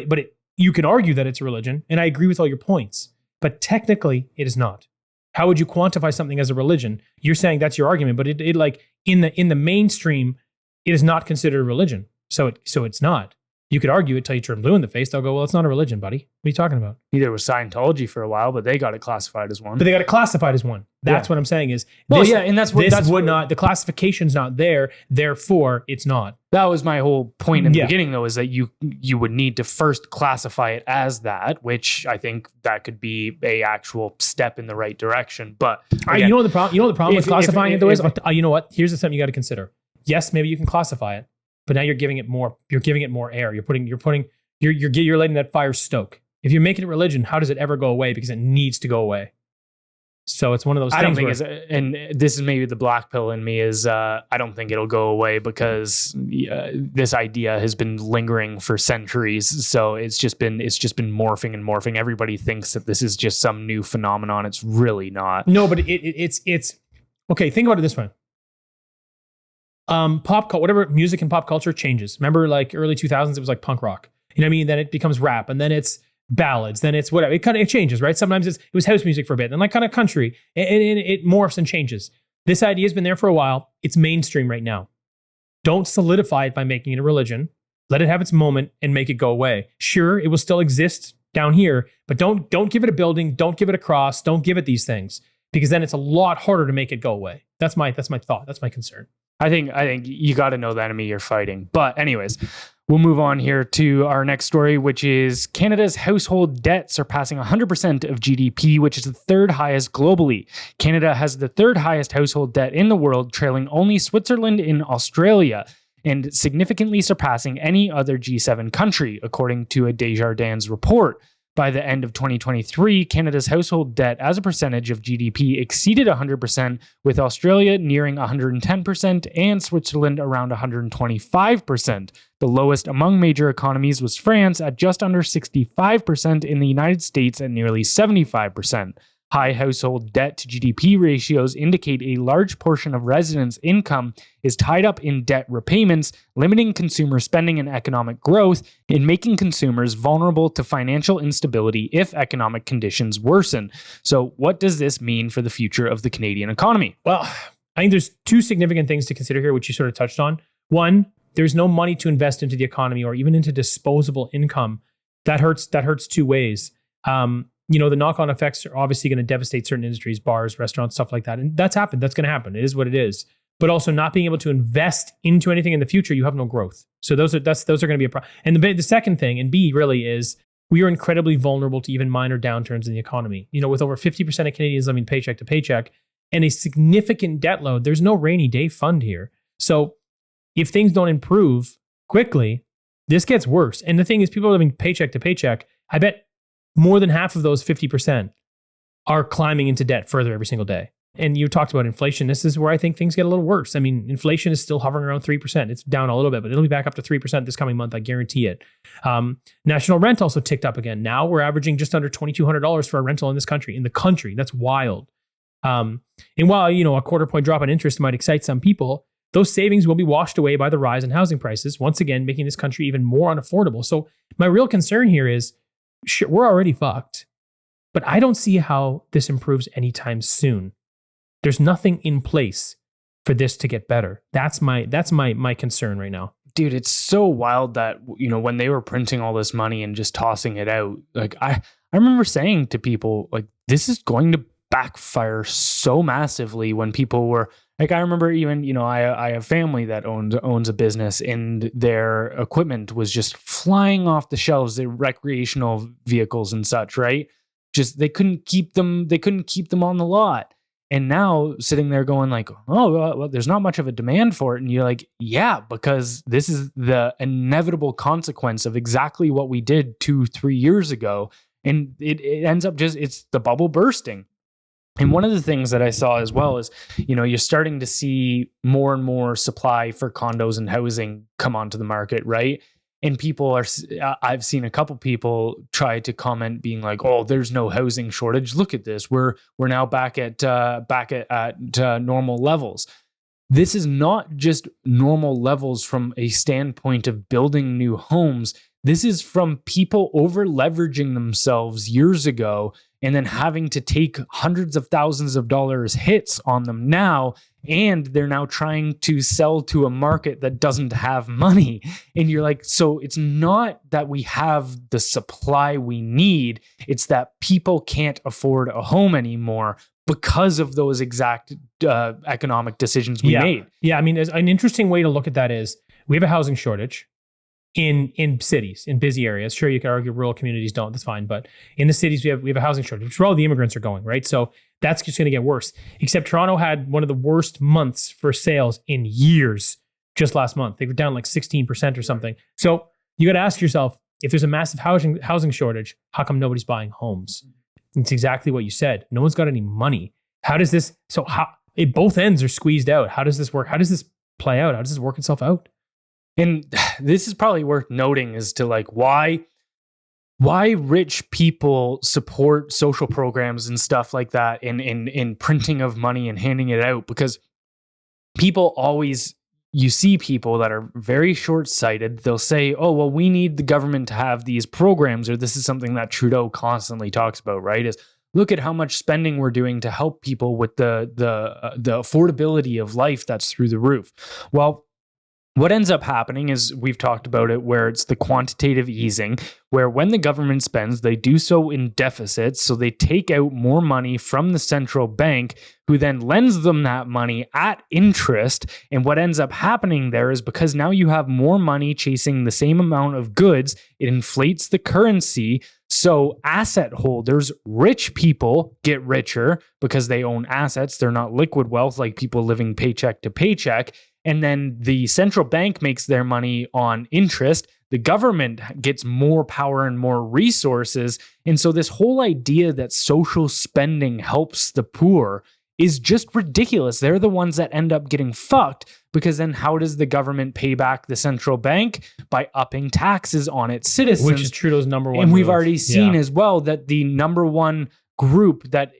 you can argue that it's a religion. And I agree with all your points. But technically, it is not. How would you quantify something as a religion? You're saying that's your argument, but it like in the mainstream, it is not considered a religion. So it's not. You could argue it till you turn blue in the face. They'll go, well, it's not a religion, buddy. What are you talking about? Neither was Scientology for a while, but they got it classified as one. But they got it classified as one. That's what I'm saying is. And the classification's not there. Therefore, it's not. That was my whole point in the beginning, though, is that you would need to first classify it as that, which I think that could be a actual step in the right direction. But again, you know what the problem with classifying it though is? You know what? Here's something you got to consider. Yes, maybe you can classify it. But now you're giving it more. You're giving it more air. You're letting that fire stoke. If you're making it religion, how does it ever go away? Because it needs to go away. So it's one of those things. I don't think and this is maybe the black pill in me is I don't think it'll go away because this idea has been lingering for centuries. So it's just been morphing and morphing. Everybody thinks that this is just some new phenomenon. It's really not. No, but it's okay. Think about it this way. Whatever music and pop culture changes. Remember, like early 2000s, it was like punk rock. You know what I mean? Then it becomes rap, and then it's ballads. Then it's whatever. It changes, right? Sometimes it was house music for a bit, then like kind of country, and it morphs and changes. This idea has been there for a while. It's mainstream right now. Don't solidify it by making it a religion. Let it have its moment and make it go away. Sure, it will still exist down here, but don't give it a building. Don't give it a cross. Don't give it these things because then it's a lot harder to make it go away. That's my thought. That's my concern. I think you got to know the enemy you're fighting. But anyways, We'll move on here to our next story, which is Canada's household debt surpassing 100% of GDP, which is the third highest globally. Canada has the third highest household debt in the world, trailing only Switzerland and Australia, and significantly surpassing any other G7 country, according to a Desjardins report. By the end of 2023, Canada's household debt as a percentage of GDP exceeded 100%, with Australia nearing 110% and Switzerland around 125%. The lowest among major economies was France at just under 65%, in the United States at nearly 75%. High household debt to GDP ratios indicate a large portion of residents' income is tied up in debt repayments, limiting consumer spending and economic growth, and making consumers vulnerable to financial instability if economic conditions worsen. So, what does this mean for the future of the Canadian economy? Well, I think there's two significant things to consider here, which you sort of touched on. One, there's no money to invest into the economy or even into disposable income. That hurts two ways. The knock-on effects are obviously going to devastate certain industries, bars, restaurants, stuff like that. And that's happened. That's going to happen. It is what it is. But also not being able to invest into anything in the future, you have no growth. So those are going to be a problem. And the second thing, and B really is, we are incredibly vulnerable to even minor downturns in the economy. With over 50% of Canadians living paycheck to paycheck and a significant debt load, there's no rainy day fund here. So if things don't improve quickly, this gets worse. And the thing is, people are living paycheck to paycheck. I bet more than half of those 50% are climbing into debt further every single day. And you talked about inflation. This is where I think things get a little worse. I mean, inflation is still hovering around 3%. It's down a little bit, but it'll be back up to 3% this coming month. I guarantee it. National rent also ticked up again. Now we're averaging just under $2,200 for a rental in this country. In the country, that's wild. And while, a quarter point drop in interest might excite some people, those savings will be washed away by the rise in housing prices, once again, making this country even more unaffordable. So my real concern here is, sure, we're already fucked, but I don't see how this improves anytime soon. There's nothing in place for this to get better. That's my concern right now. Dude, it's so wild that, when they were printing all this money and just tossing it out, like I remember saying to people, like, this is going to backfire so massively when people were like, I remember even, I have family that owns a business, and their equipment was just flying off the shelves, their recreational vehicles and such, right? Just, they couldn't keep them on the lot. And now sitting there going like, oh, well, there's not much of a demand for it. And you're like, yeah, because this is the inevitable consequence of exactly what we did 2-3 years ago. And it ends up it's the bubble bursting. And one of the things that I saw as well is, you're starting to see more and more supply for condos and housing come onto the market, right? And I've seen a couple people try to comment being like, oh, there's no housing shortage. Look at this. We're now back at normal levels. This is not just normal levels from a standpoint of building new homes. This is from people over leveraging themselves years ago and then having to take hundreds of thousands of dollars hits on them now. And they're now trying to sell to a market that doesn't have money. And you're like, so it's not that we have the supply we need. It's that people can't afford a home anymore because of those exact economic decisions we made. Yeah, I mean, an interesting way to look at that is we have a housing shortage in cities, in busy areas. Sure, you could argue rural communities don't, that's fine. But in the cities, we have a housing shortage, which is where all the immigrants are going, right? So that's just going to get worse. Except Toronto had one of the worst months for sales in years just last month. They were down like 16% or something. So you got to ask yourself, if there's a massive housing shortage, how come nobody's buying homes? It's exactly what you said. No one's got any money. How does this, both ends are squeezed out. How does this work? How does this play out? How does this work itself out? And this is probably worth noting as to like why rich people support social programs and stuff like that in printing of money and handing it out, because people always, you see people that are very short-sighted. They'll say, oh, well, we need the government to have these programs, or this is something that Trudeau constantly talks about, right? Is look at how much spending we're doing to help people with the affordability of life that's through the roof. Well, What ends up happening is, we've talked about it, where it's the quantitative easing, where when the government spends, they do so in deficits. So they take out more money from the central bank, who then lends them that money at interest. And what ends up happening there is, because now you have more money chasing the same amount of goods, it inflates the currency. So asset holders, rich people, get richer because they own assets. They're not liquid wealth like people living paycheck to paycheck. And then the central bank makes their money on interest. The government gets more power and more resources. And so this whole idea that social spending helps the poor is just ridiculous. They're the ones that end up getting fucked, because then how does the government pay back the central bank? By upping taxes on its citizens. Which is Trudeau's number one. And we've move. already seen as well that the number one group that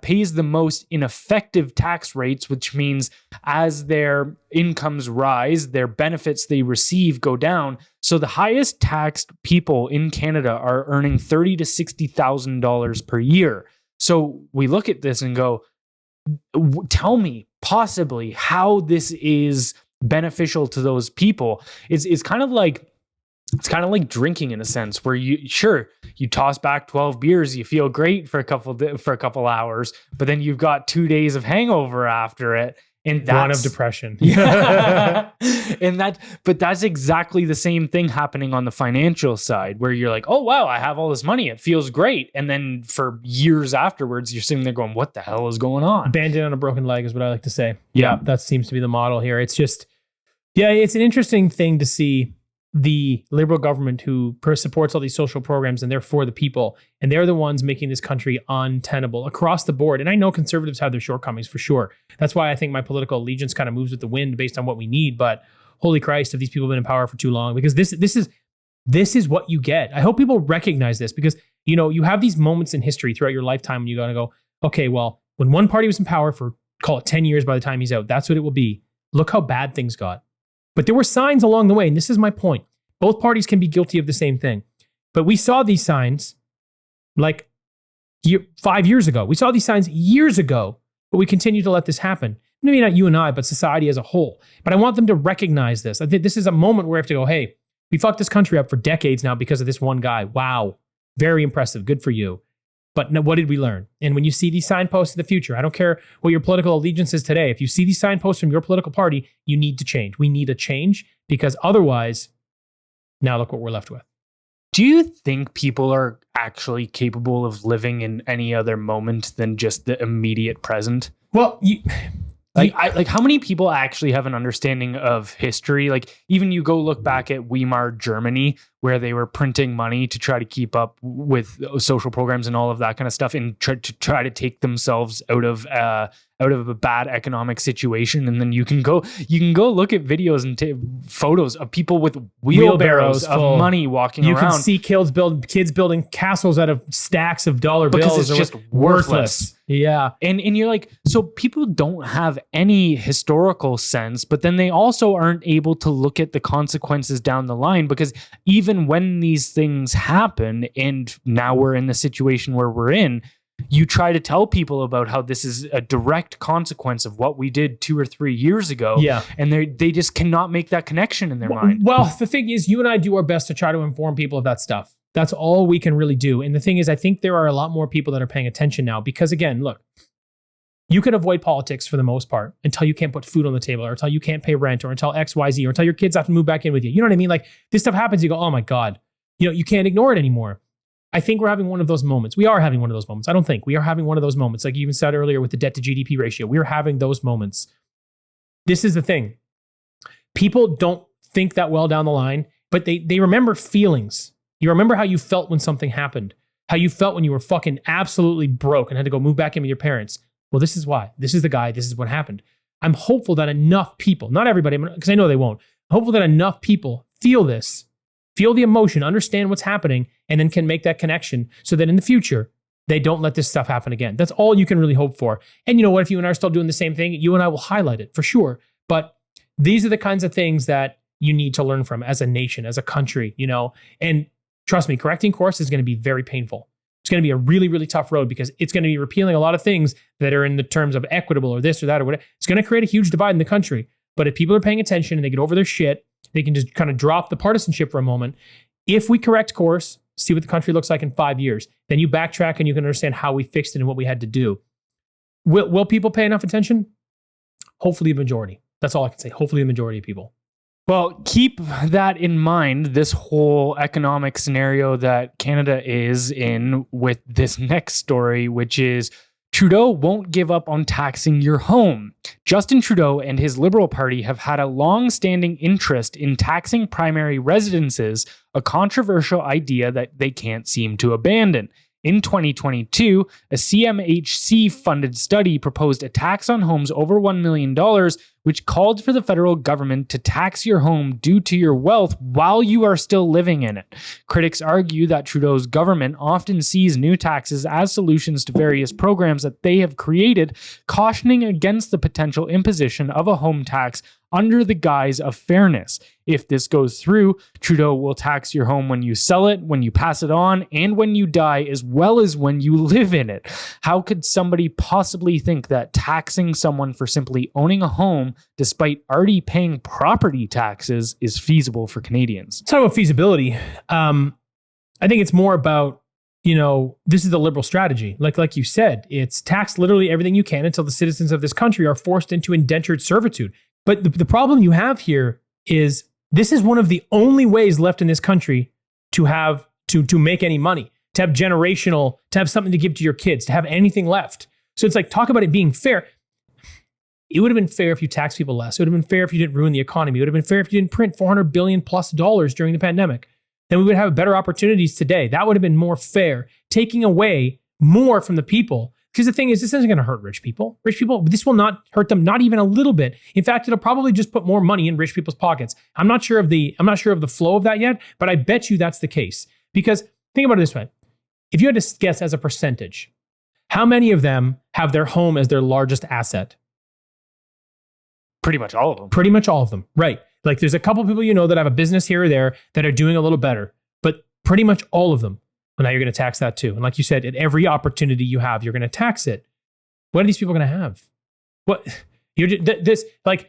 pays the most ineffective tax rates, which means as their incomes rise, their benefits they receive go down. So the highest taxed people in Canada are earning $30,000 to $60,000 per year. So we look at this and go, tell me possibly how this is beneficial to those people. It's kind of like drinking, in a sense, where you toss back 12 beers, you feel great for a couple hours, but then you've got 2 days of hangover after it, and that's one of depression. Yeah. But that's exactly the same thing happening on the financial side, where you're like, oh wow, I have all this money, it feels great, and then for years afterwards, you're sitting there going, what the hell is going on? Bandit on a broken leg is what I like to say. Yeah, that seems to be the model here. It's just, it's an interesting thing to see the Liberal government who supports all these social programs, and they're for the people, and they're the ones making this country untenable across the board. And I know conservatives have their shortcomings for sure. That's why I think my political allegiance kind of moves with the wind based on what we need. But holy Christ, have these people been in power for too long? Because this is what you get. I hope people recognize this, because you have these moments in history throughout your lifetime when you gotta go, okay, well, when one party was in power for, call it 10 years by the time he's out, that's what it will be. Look how bad things got. But there were signs along the way, and this is my point. Both parties can be guilty of the same thing. But we saw these signs 5 years ago. We saw these signs years ago, but we continue to let this happen. Maybe not you and I, but society as a whole. But I want them to recognize this. I think this is a moment where we have to go, hey, we fucked this country up for decades now because of this one guy. Wow. Very impressive. Good for you. But what did we learn? And when you see these signposts in the future, I don't care what your political allegiance is today. If you see these signposts from your political party, you need to change. We need a change, because otherwise, now look what we're left with. Do you think people are actually capable of living in any other moment than just the immediate present? Well, how many people actually have an understanding of history? Like, even you go look back at Weimar Germany, where they were printing money to try to keep up with social programs and all of that kind of stuff, and try to take themselves out of a bad economic situation. And then you can go look at videos and photos of people with wheelbarrows of money walking around. You can see kids building castles out of stacks of dollar bills. Because it's just worthless. Yeah. And you're like, so people don't have any historical sense, but then they also aren't able to look at the consequences down the line, because even when these things happen, and now we're in the situation where we're in, you try to tell people about how this is a direct consequence of what we did 2 or 3 years ago. Yeah. And they just cannot make that connection in their mind. Well, the thing is, you and I do our best to try to inform people of that stuff. That's all we can really do. And the thing is, I think there are a lot more people that are paying attention now, because again, look, you can avoid politics for the most part until you can't put food on the table, or until you can't pay rent, or until X, Y, Z, or until your kids have to move back in with you. You know what I mean? Like, this stuff happens. You go, oh my God, you can't ignore it anymore. I think we're having one of those moments. We are having one of those moments. I don't think we are having one of those moments. Like you even said earlier with the debt to GDP ratio, we are having those moments. This is the thing. People don't think that well down the line, but they remember feelings. You remember how you felt when something happened, how you felt when you were fucking absolutely broke and had to go move back in with your parents. Well, this is why. This is the guy. This is what happened. I'm hopeful that enough people, not everybody, because I know they won't, I'm hopeful that enough people feel this, feel the emotion, understand what's happening, and then can make that connection so that in the future, they don't let this stuff happen again. That's all you can really hope for. And you know what? If you and I are still doing the same thing, you and I will highlight it for sure. But these are the kinds of things that you need to learn from as a nation, as a country, and trust me, correcting course is going to be very painful. It's going to be a really, really tough road, because it's going to be repealing a lot of things that are in the terms of equitable or this or that or whatever. It's going to create a huge divide in the country. But if people are paying attention and they get over their shit, they can just kind of drop the partisanship for a moment. If we correct course, see what the country looks like in 5 years, then you backtrack and you can understand how we fixed it and what we had to do. Will people pay enough attention? Hopefully the majority. That's all I can say. Hopefully the majority of people. Well, keep that in mind, this whole economic scenario that Canada is in with this next story, which is Trudeau won't give up on taxing your home. Justin Trudeau and his Liberal Party have had a long-standing interest in taxing primary residences, a controversial idea that they can't seem to abandon. In 2022, a CMHC-funded study proposed a tax on homes over $1 million, which called for the federal government to tax your home due to your wealth while you are still living in it. Critics argue that Trudeau's government often sees new taxes as solutions to various programs that they have created, cautioning against the potential imposition of a home tax under the guise of fairness. If this goes through, Trudeau will tax your home when you sell it, when you pass it on, and when you die, as well as when you live in it. How could somebody possibly think that taxing someone for simply owning a home, despite already paying property taxes, is feasible for Canadians? Talk about feasibility. I think it's more about, this is the Liberal strategy. Like you said, it's tax literally everything you can until the citizens of this country are forced into indentured servitude. But the problem you have here is this is one of the only ways left in this country to have to make any money, to have generational, to have something to give to your kids, to have anything left. So it's like, talk about it being fair. It would have been fair if you taxed people less. It would have been fair if you didn't ruin the economy. It would have been fair if you didn't print $400 billion plus during the pandemic. Then we would have better opportunities today. That would have been more fair, taking away more from the people. Because the thing is, this isn't going to hurt rich people. Rich people, this will not hurt them, not even a little bit. In fact, it'll probably just put more money in rich people's pockets. I'm not sure of the flow of that yet, but I bet you that's the case. Because think about it this way. If you had to guess as a percentage, how many of them have their home as their largest asset? Pretty much all of them. Pretty much all of them, right. Like there's a couple people that have a business here or there that are doing a little better, but pretty much all of them. Well, now you're going to tax that too. And like you said, at every opportunity you have, you're going to tax it. What are these people going to have? What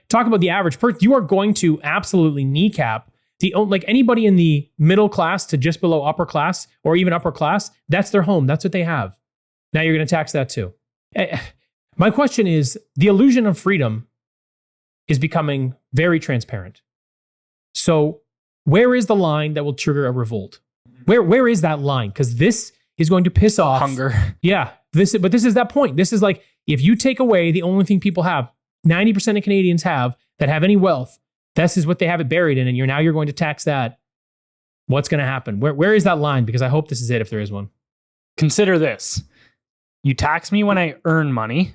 talk about the average person. You are going to absolutely kneecap anybody in the middle class to just below upper class or even upper class. That's their home. That's what they have. Now you're going to tax that too. My question is, the illusion of freedom is becoming very transparent. So where is the line that will trigger a revolt? Where is that line? Because this is going to piss off hunger. Yeah, this is that point. This is like, if you take away the only thing people have, 90% of Canadians have that have any wealth, this is what they have it buried in, and you're going to tax that. What's going to happen? Where is that line? Because I hope this is it, if there is one. Consider this: you tax me when I earn money.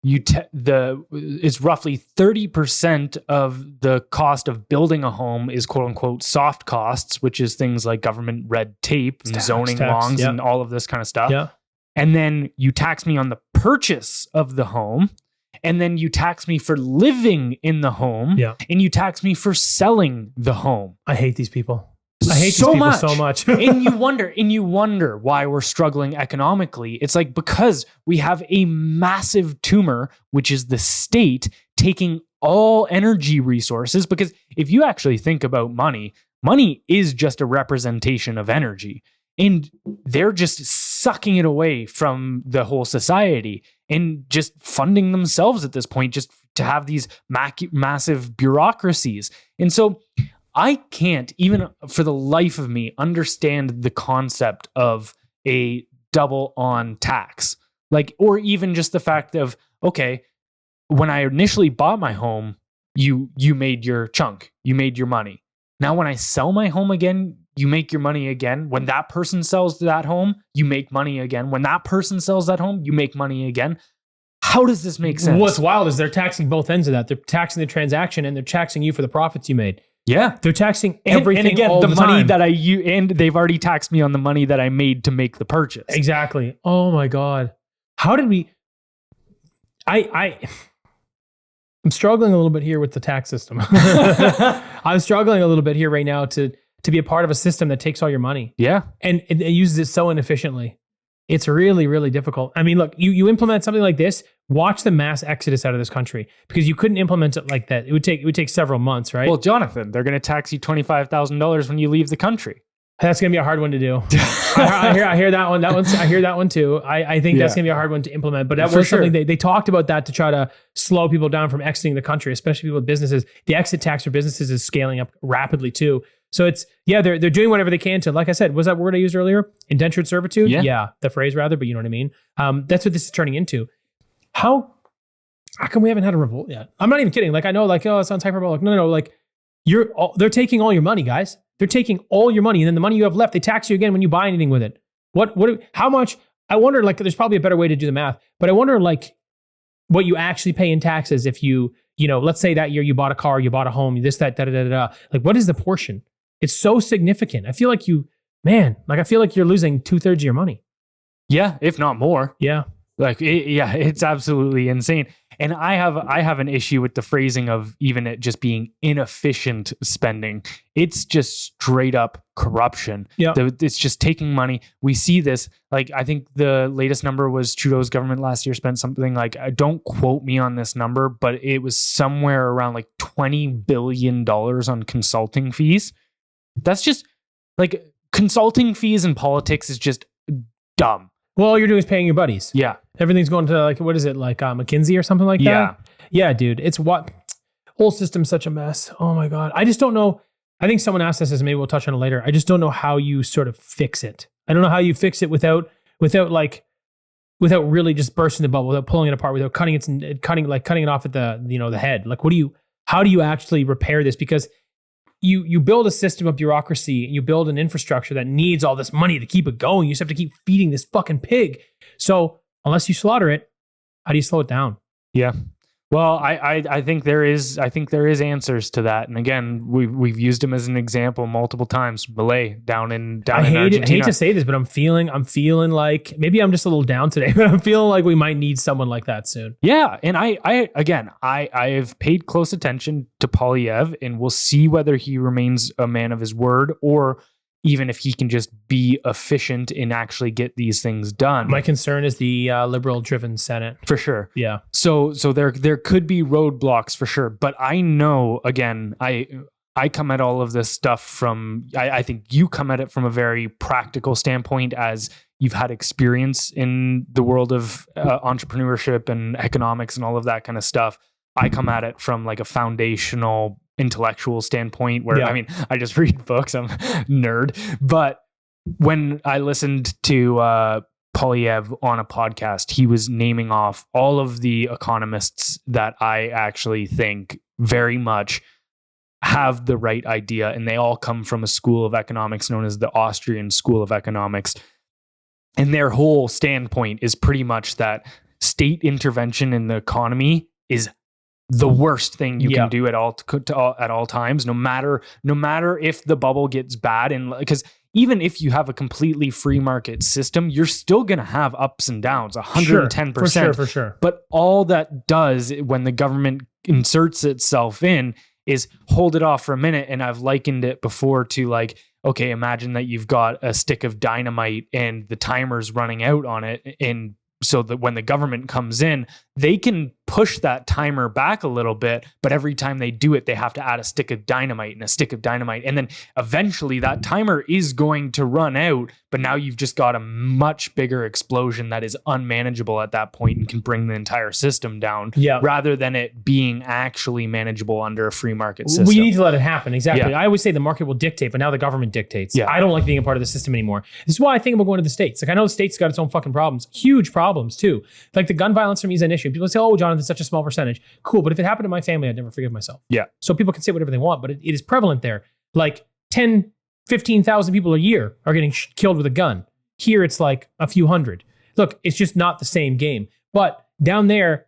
It's roughly 30% of the cost of building a home is quote unquote soft costs, which is things like government red tape and zoning laws and all of this kind of stuff. Yeah. And then you tax me on the purchase of the home. And then you tax me for living in the home. Yeah. And you tax me for selling the home. I hate these people. I hate these people so much. and you wonder why we're struggling economically. It's like, because we have a massive tumor, which is the state taking all energy resources. Because if you actually think about money is just a representation of energy. And they're just sucking it away from the whole society and just funding themselves at this point, just to have these massive bureaucracies. And so I can't, even for the life of me, understand the concept of a double on tax. Or even just the fact of, okay, when I initially bought my home, you made your chunk, you made your money. Now, when I sell my home again, you make your money again. When that person sells that home, you make money again. When that person sells that home, you make money again. How does this make sense? What's wild is they're taxing both ends of that. They're taxing the transaction and they're taxing you for the profits you made. Yeah. They're taxing everything. And again, all the money time. that and they've already taxed me on the money that I made to make the purchase. Exactly. Oh my God. How did we, I'm struggling a little bit here with the tax system. I'm struggling a little bit here right now to be a part of a system that takes all your money. Yeah. And it uses it so inefficiently. It's really, really difficult. I mean, look, you implement something like this, watch the mass exodus out of this country, because you couldn't implement it like that. It would take several months, right? Well, Jonathan, they're going to tax you $25,000 when you leave the country. That's going to be a hard one to do. I hear that one. I hear that one too. I think that's going to be a hard one to implement. But that was something they talked about, that to try to slow people down from exiting the country, especially people with businesses. The exit tax for businesses is scaling up rapidly too. So it's, they're doing whatever they can to, like I said, was that word I used earlier? Indentured servitude? Yeah, the phrase rather, but you know what I mean? That's what this is turning into. How come we haven't had a revolt yet? I'm not even kidding. Like, I know, like, oh, it sounds hyperbolic. No, like, they're taking all your money, guys. They're taking all your money, and then the money you have left, they tax you again when you buy anything with it. How much? I wonder, like, there's probably a better way to do the math, but I wonder, like, what you actually pay in taxes if let's say that year you bought a car, you bought a home, this, that, da. Like, what is the portion? It's so significant. I feel like I feel like you're losing 2/3 of your money. Yeah, if not more. Yeah. Like, it's absolutely insane. And I have an issue with the phrasing of even it just being inefficient spending. It's just straight up corruption. Yeah. It's just taking money. We see this. Like, I think the latest number was Trudeau's government last year spent something like, don't quote me on this number, but it was somewhere around like $20 billion on consulting fees. That's just, like, consulting fees in politics is just dumb. Well, all you're doing is paying your buddies. Yeah. Everything's going to, like, what is it, like McKinsey or something like that? Yeah, dude. It's whole system's such a mess. Oh my God. I just don't know. I think someone asked us this, maybe we'll touch on it later. I just don't know how you sort of fix it. I don't know how you fix it without really just bursting the bubble, without pulling it apart, without cutting it off at the head. Like, how do you actually repair this? Because you build a system of bureaucracy and you build an infrastructure that needs all this money to keep it going. You just have to keep feeding this fucking pig. So unless you slaughter it, how do you slow it down? Yeah. Well, I think there is answers to that. And again, we've used him as an example multiple times. Malay down in Argentina. I hate to say this, but I'm feeling like maybe I'm just a little down today, but I'm feeling like we might need someone like that soon. Yeah. And I have paid close attention to Polyev, and we'll see whether he remains a man of his word, or even if he can just be efficient and actually get these things done. My concern is the liberal-driven Senate. For sure. Yeah. So there could be roadblocks for sure. But I know, again, I come at all of this stuff from, I think you come at it from a very practical standpoint, as you've had experience in the world of entrepreneurship and economics and all of that kind of stuff. I come at it from like a foundational intellectual standpoint where, I mean, I just read books, I'm a nerd. But when I listened to Polyev on a podcast, he was naming off all of the economists that I actually think very much have the right idea, and they all come from a school of economics known as the Austrian School of Economics. And their whole standpoint is pretty much that state intervention in the economy is the worst thing you can do at all times, no matter if the bubble gets bad. And because even if you have a completely free market system, you're still going to have ups and downs, 110%. For sure. But all that does when the government inserts itself in is hold it off for a minute. And I've likened it before to, like, okay, imagine that you've got a stick of dynamite and the timer's running out on it. And so that when the government comes in, they can push that timer back a little bit, but every time they do it, they have to add a stick of dynamite and a stick of dynamite. And then eventually that timer is going to run out, but now you've just got a much bigger explosion that is unmanageable at that point and can bring the entire system down, rather than it being actually manageable under a free market system. We need to let it happen. Exactly. I always say the market will dictate, but now the government dictates. I don't like being a part of the system anymore. This is why I think about going to the States. Like, I know the States got its own fucking problems, huge problems too. Like, the gun violence for me is an issue. People say, oh, Jonathan, it's such a small percentage. Cool. But if it happened to my family, I'd never forgive myself. Yeah. So people can say whatever they want, but it is prevalent there. Like 10, 15,000 people a year are getting killed with a gun. Here, it's like a few hundred. Look, it's just not the same game. But down there,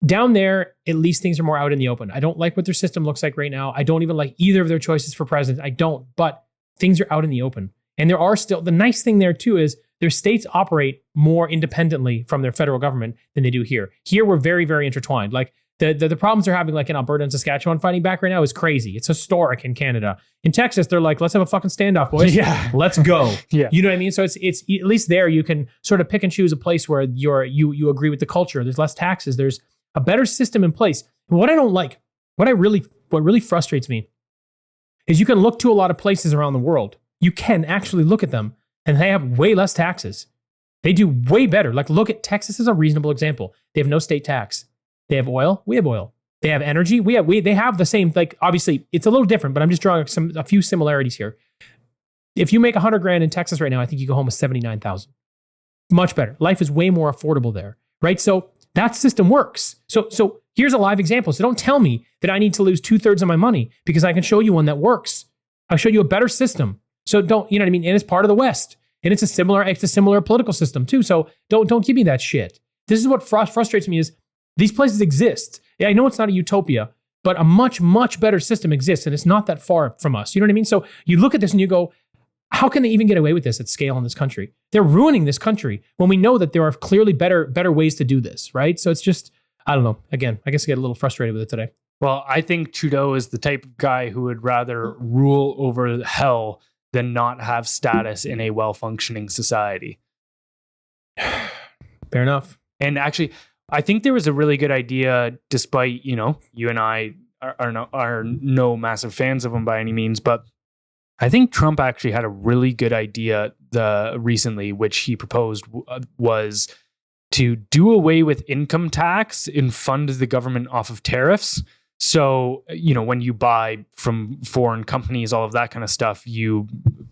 at least things are more out in the open. I don't like what their system looks like right now. I don't even like either of their choices for president. I don't, but things are out in the open. And there are still, the nice thing there too is their states operate more independently from their federal government than they do here. Here, we're very, very intertwined. Like, The problems they're having like in Alberta and Saskatchewan fighting back right now is crazy. It's historic in Canada. In Texas, they're like, let's have a fucking standoff, boys. Yeah. Let's go. Yeah. You know what I mean? So it's at least there you can sort of pick and choose a place where you agree with the culture. There's less taxes. There's a better system in place. And what I don't like, what really frustrates me is you can look to a lot of places around the world. You can actually look at them and they have way less taxes. They do way better. Like look at Texas as a reasonable example. They have no state tax. They have oil. We have oil. They have energy. They have the same, like obviously it's a little different, but I'm just drawing a few similarities here. If you make $100,000 in Texas right now, I think you go home with 79,000. Much better. Life is way more affordable there, right? So that system works. So here's a live example. So don't tell me that I need to lose 2/3 of my money because I can show you one that works. I'll show you a better system. So don't, you know what I mean? And it's part of the West. And it's a similar political system too. So don't give me that shit. This is what frustrates me is these places exist. Yeah, I know it's not a utopia, but a much, much better system exists. And it's not that far from us. You know what I mean? So you look at this and you go, how can they even get away with this at scale in this country? They're ruining this country when we know that there are clearly better ways to do this, right? So it's just, I don't know. Again, I guess I get a little frustrated with it today. Well, I think Trudeau is the type of guy who would rather rule over hell than not have status in a well-functioning society. Fair enough. And actually, I think there was a really good idea, despite, you and I are no massive fans of him by any means, but I think Trump actually had a really good idea recently, which he proposed was to do away with income tax and fund the government off of tariffs. So, when you buy from foreign companies, all of that kind of stuff, you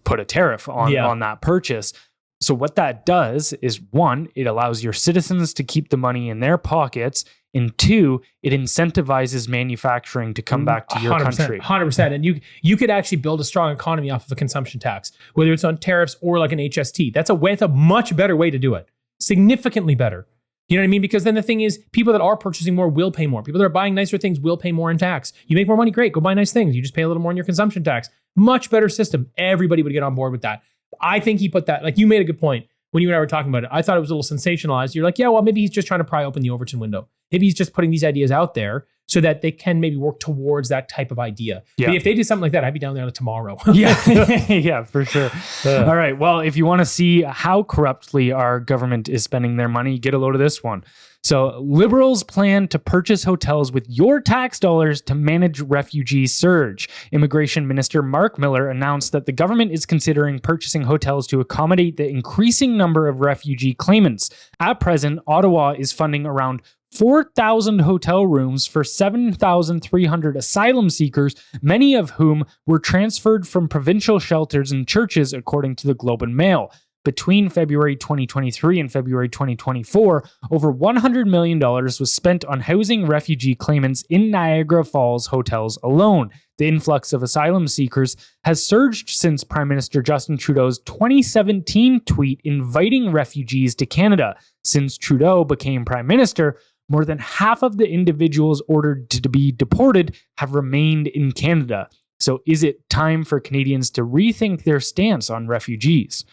put a tariff on that purchase. So what that does is, one, it allows your citizens to keep the money in their pockets. And two, it incentivizes manufacturing to come back to your country. 100%. And you could actually build a strong economy off of a consumption tax, whether it's on tariffs or like an HST. That's a much better way to do it. Significantly better. You know what I mean? Because then the thing is, people that are purchasing more will pay more. People that are buying nicer things will pay more in tax. You make more money, great. Go buy nice things. You just pay a little more in your consumption tax. Much better system. Everybody would get on board with that. I think he put that, like you made a good point when you and I were talking about it. I thought it was a little sensationalized. You're like, yeah, well, maybe he's just trying to pry open the Overton window. Maybe he's just putting these ideas out there so that they can maybe work towards that type of idea. Yeah. But if they did something like that, I'd be down there tomorrow. Yeah, for sure. All right. Well, if you want to see how corruptly our government is spending their money, get a load of this one. So Liberals plan to purchase hotels with your tax dollars to manage refugee surge. Immigration Minister Mark Miller announced that the government is considering purchasing hotels to accommodate the increasing number of refugee claimants. At present, Ottawa is funding around 4,000 hotel rooms for 7,300 asylum seekers, many of whom were transferred from provincial shelters and churches, according to the Globe and Mail. Between February 2023 and February 2024, over $100 million was spent on housing refugee claimants in Niagara Falls hotels alone. The influx of asylum seekers has surged since Prime Minister Justin Trudeau's 2017 tweet inviting refugees to Canada. Since Trudeau became Prime Minister, more than half of the individuals ordered to be deported have remained in Canada. So is it time for Canadians to rethink their stance on refugees?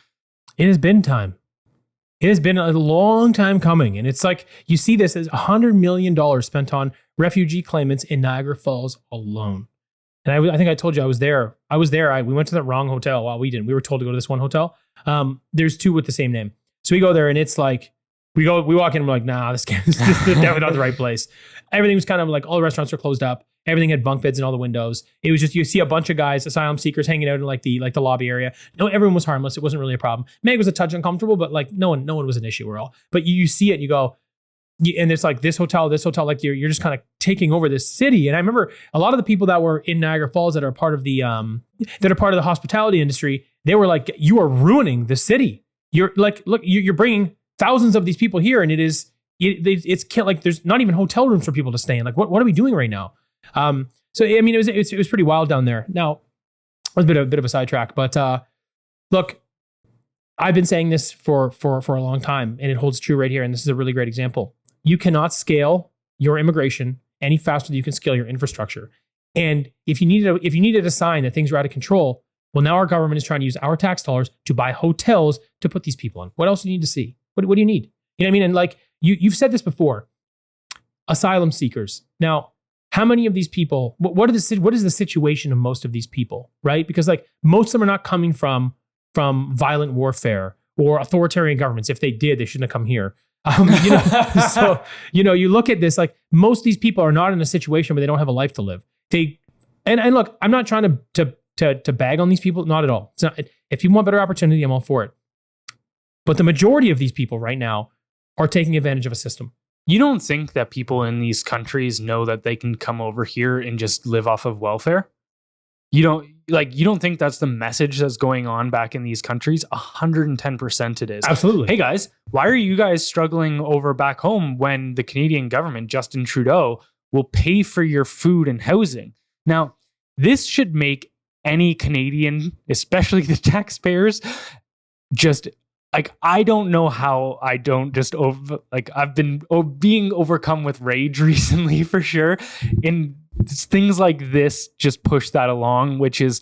It has been time. It has been a long time coming. And it's like, you see this as $100 million spent on refugee claimants in Niagara Falls alone. And I think I told you I was there. We went to the wrong hotel. Well, we didn't. We were told to go to this one hotel. There's two with the same name. So we go there and it's like, we walk in and we're like, nah, this is definitely not the right place. Everything was kind of like, all the restaurants were closed up. Everything had bunk beds in all the windows. It was just, you see a bunch of guys, asylum seekers hanging out in like the lobby area. No, everyone was harmless. It wasn't really a problem. Meg was a touch uncomfortable, but like no one was an issue at all. But you see it and you go, and it's like this hotel, like you're just kind of taking over this city. And I remember a lot of the people that were in Niagara Falls that are part of the hospitality industry, they were like, you are ruining the city. You're like, look, you're bringing thousands of these people here, and it's like there's not even hotel rooms for people to stay in. Like, what are we doing right now? So I mean, it was pretty wild down there. Now, it was a bit of a sidetrack, but look, I've been saying this for a long time, and it holds true right here. And this is a really great example. You cannot scale your immigration any faster than you can scale your infrastructure. And if you needed a sign that things are out of control, well, now our government is trying to use our tax dollars to buy hotels to put these people in. What else do you need to see? What do you need? You know what I mean? And like you've said this before, asylum seekers. Now, how many of these people, what is the situation of most of these people, right? Because like most of them are not coming from violent warfare or authoritarian governments. If they did, they shouldn't have come here. So, you look at this, like most of these people are not in a situation where they don't have a life to live. And look, I'm not trying to bag on these people, not at all. It's not, if you want better opportunity, I'm all for it. But the majority of these people right now are taking advantage of a system. You don't think that people in these countries know that they can come over here and just live off of welfare? You don't think that's the message that's going on back in these countries? 110% it is. Absolutely. Hey guys, why are you guys struggling over back home when the Canadian government, Justin Trudeau, will pay for your food and housing? Now, this should make any Canadian, especially the taxpayers, just like, I don't know how I don't just I've been being overcome with rage recently for sure. And things like this just push that along, which is,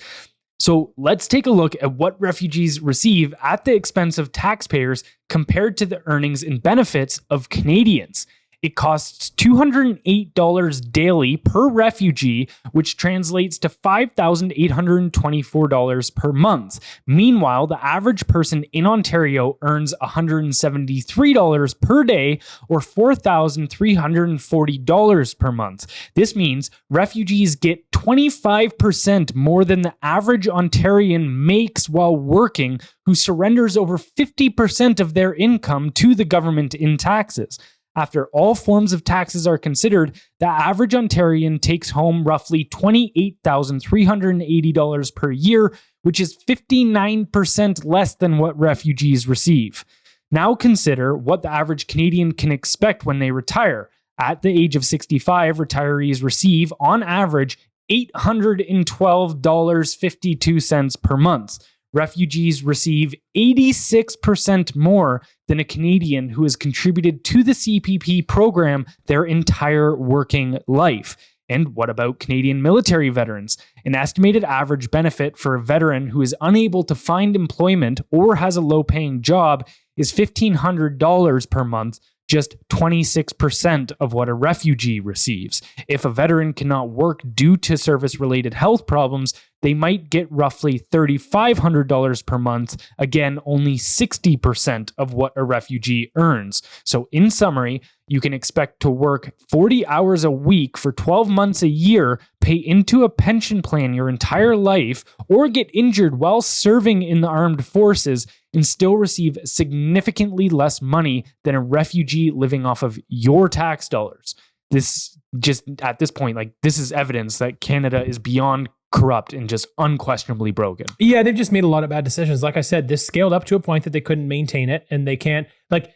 so let's take a look at what refugees receive at the expense of taxpayers compared to the earnings and benefits of Canadians. It costs $208 daily per refugee, which translates to $5,824 per month. Meanwhile, the average person in Ontario earns $173 per day, or $4,340 per month. This means refugees get 25% more than the average Ontarian makes while working, who surrenders over 50% of their income to the government in taxes. After all forms of taxes are considered, the average Ontarian takes home roughly $28,380 per year, which is 59% less than what refugees receive. Now consider what the average Canadian can expect when they retire. At the age of 65, retirees receive, on average, $812.52 per month. Refugees receive 86% more than a Canadian who has contributed to the CPP program their entire working life. And what about Canadian military veterans? An estimated average benefit for a veteran who is unable to find employment or has a low-paying job is $1,500 per month, just 26% of what a refugee receives. If a veteran cannot work due to service-related health problems, they might get roughly $3,500 per month, again, only 60% of what a refugee earns. So in summary, you can expect to work 40 hours a week for 12 months a year, pay into a pension plan your entire life, or get injured while serving in the armed forces and still receive significantly less money than a refugee living off of your tax dollars. This just, at this point, like, this is evidence that Canada is beyond corrupt and just unquestionably broken. Yeah, they've just made a lot of bad decisions. Like I said, this scaled up to a point that they couldn't maintain it, and they can't. Like,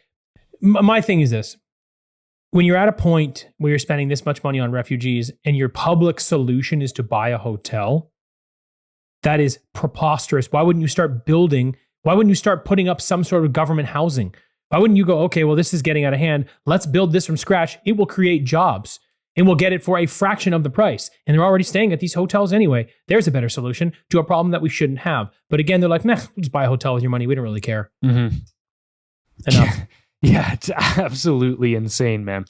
my thing is this. When you're at a point where you're spending this much money on refugees and your public solution is to buy a hotel, that is preposterous. Why wouldn't you start building? Why wouldn't you start putting up some sort of government housing? Why wouldn't you go, okay, well, this is getting out of hand. Let's build this from scratch. It will create jobs and we'll get it for a fraction of the price. And they're already staying at these hotels anyway. There's a better solution to a problem that we shouldn't have. But again, they're like, nah, we'll just buy a hotel with your money. We don't really care. Mm-hmm. Enough. Yeah, it's absolutely insane, man.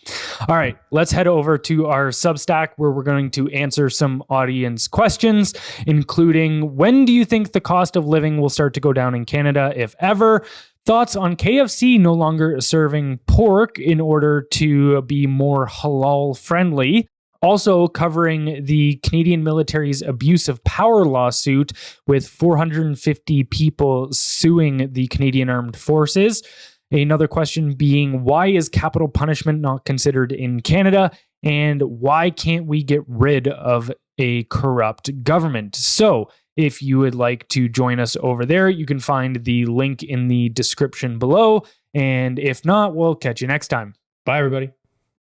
All right, let's head over to our Substack where we're going to answer some audience questions, including when do you think the cost of living will start to go down in Canada, if ever? Thoughts on KFC no longer serving pork in order to be more halal friendly. Also covering the Canadian military's abuse of power lawsuit with 450 people suing the Canadian Armed Forces. Another question being, why is capital punishment not considered in Canada? And why can't we get rid of a corrupt government? So if you would like to join us over there, you can find the link in the description below. And if not, we'll catch you next time. Bye, everybody.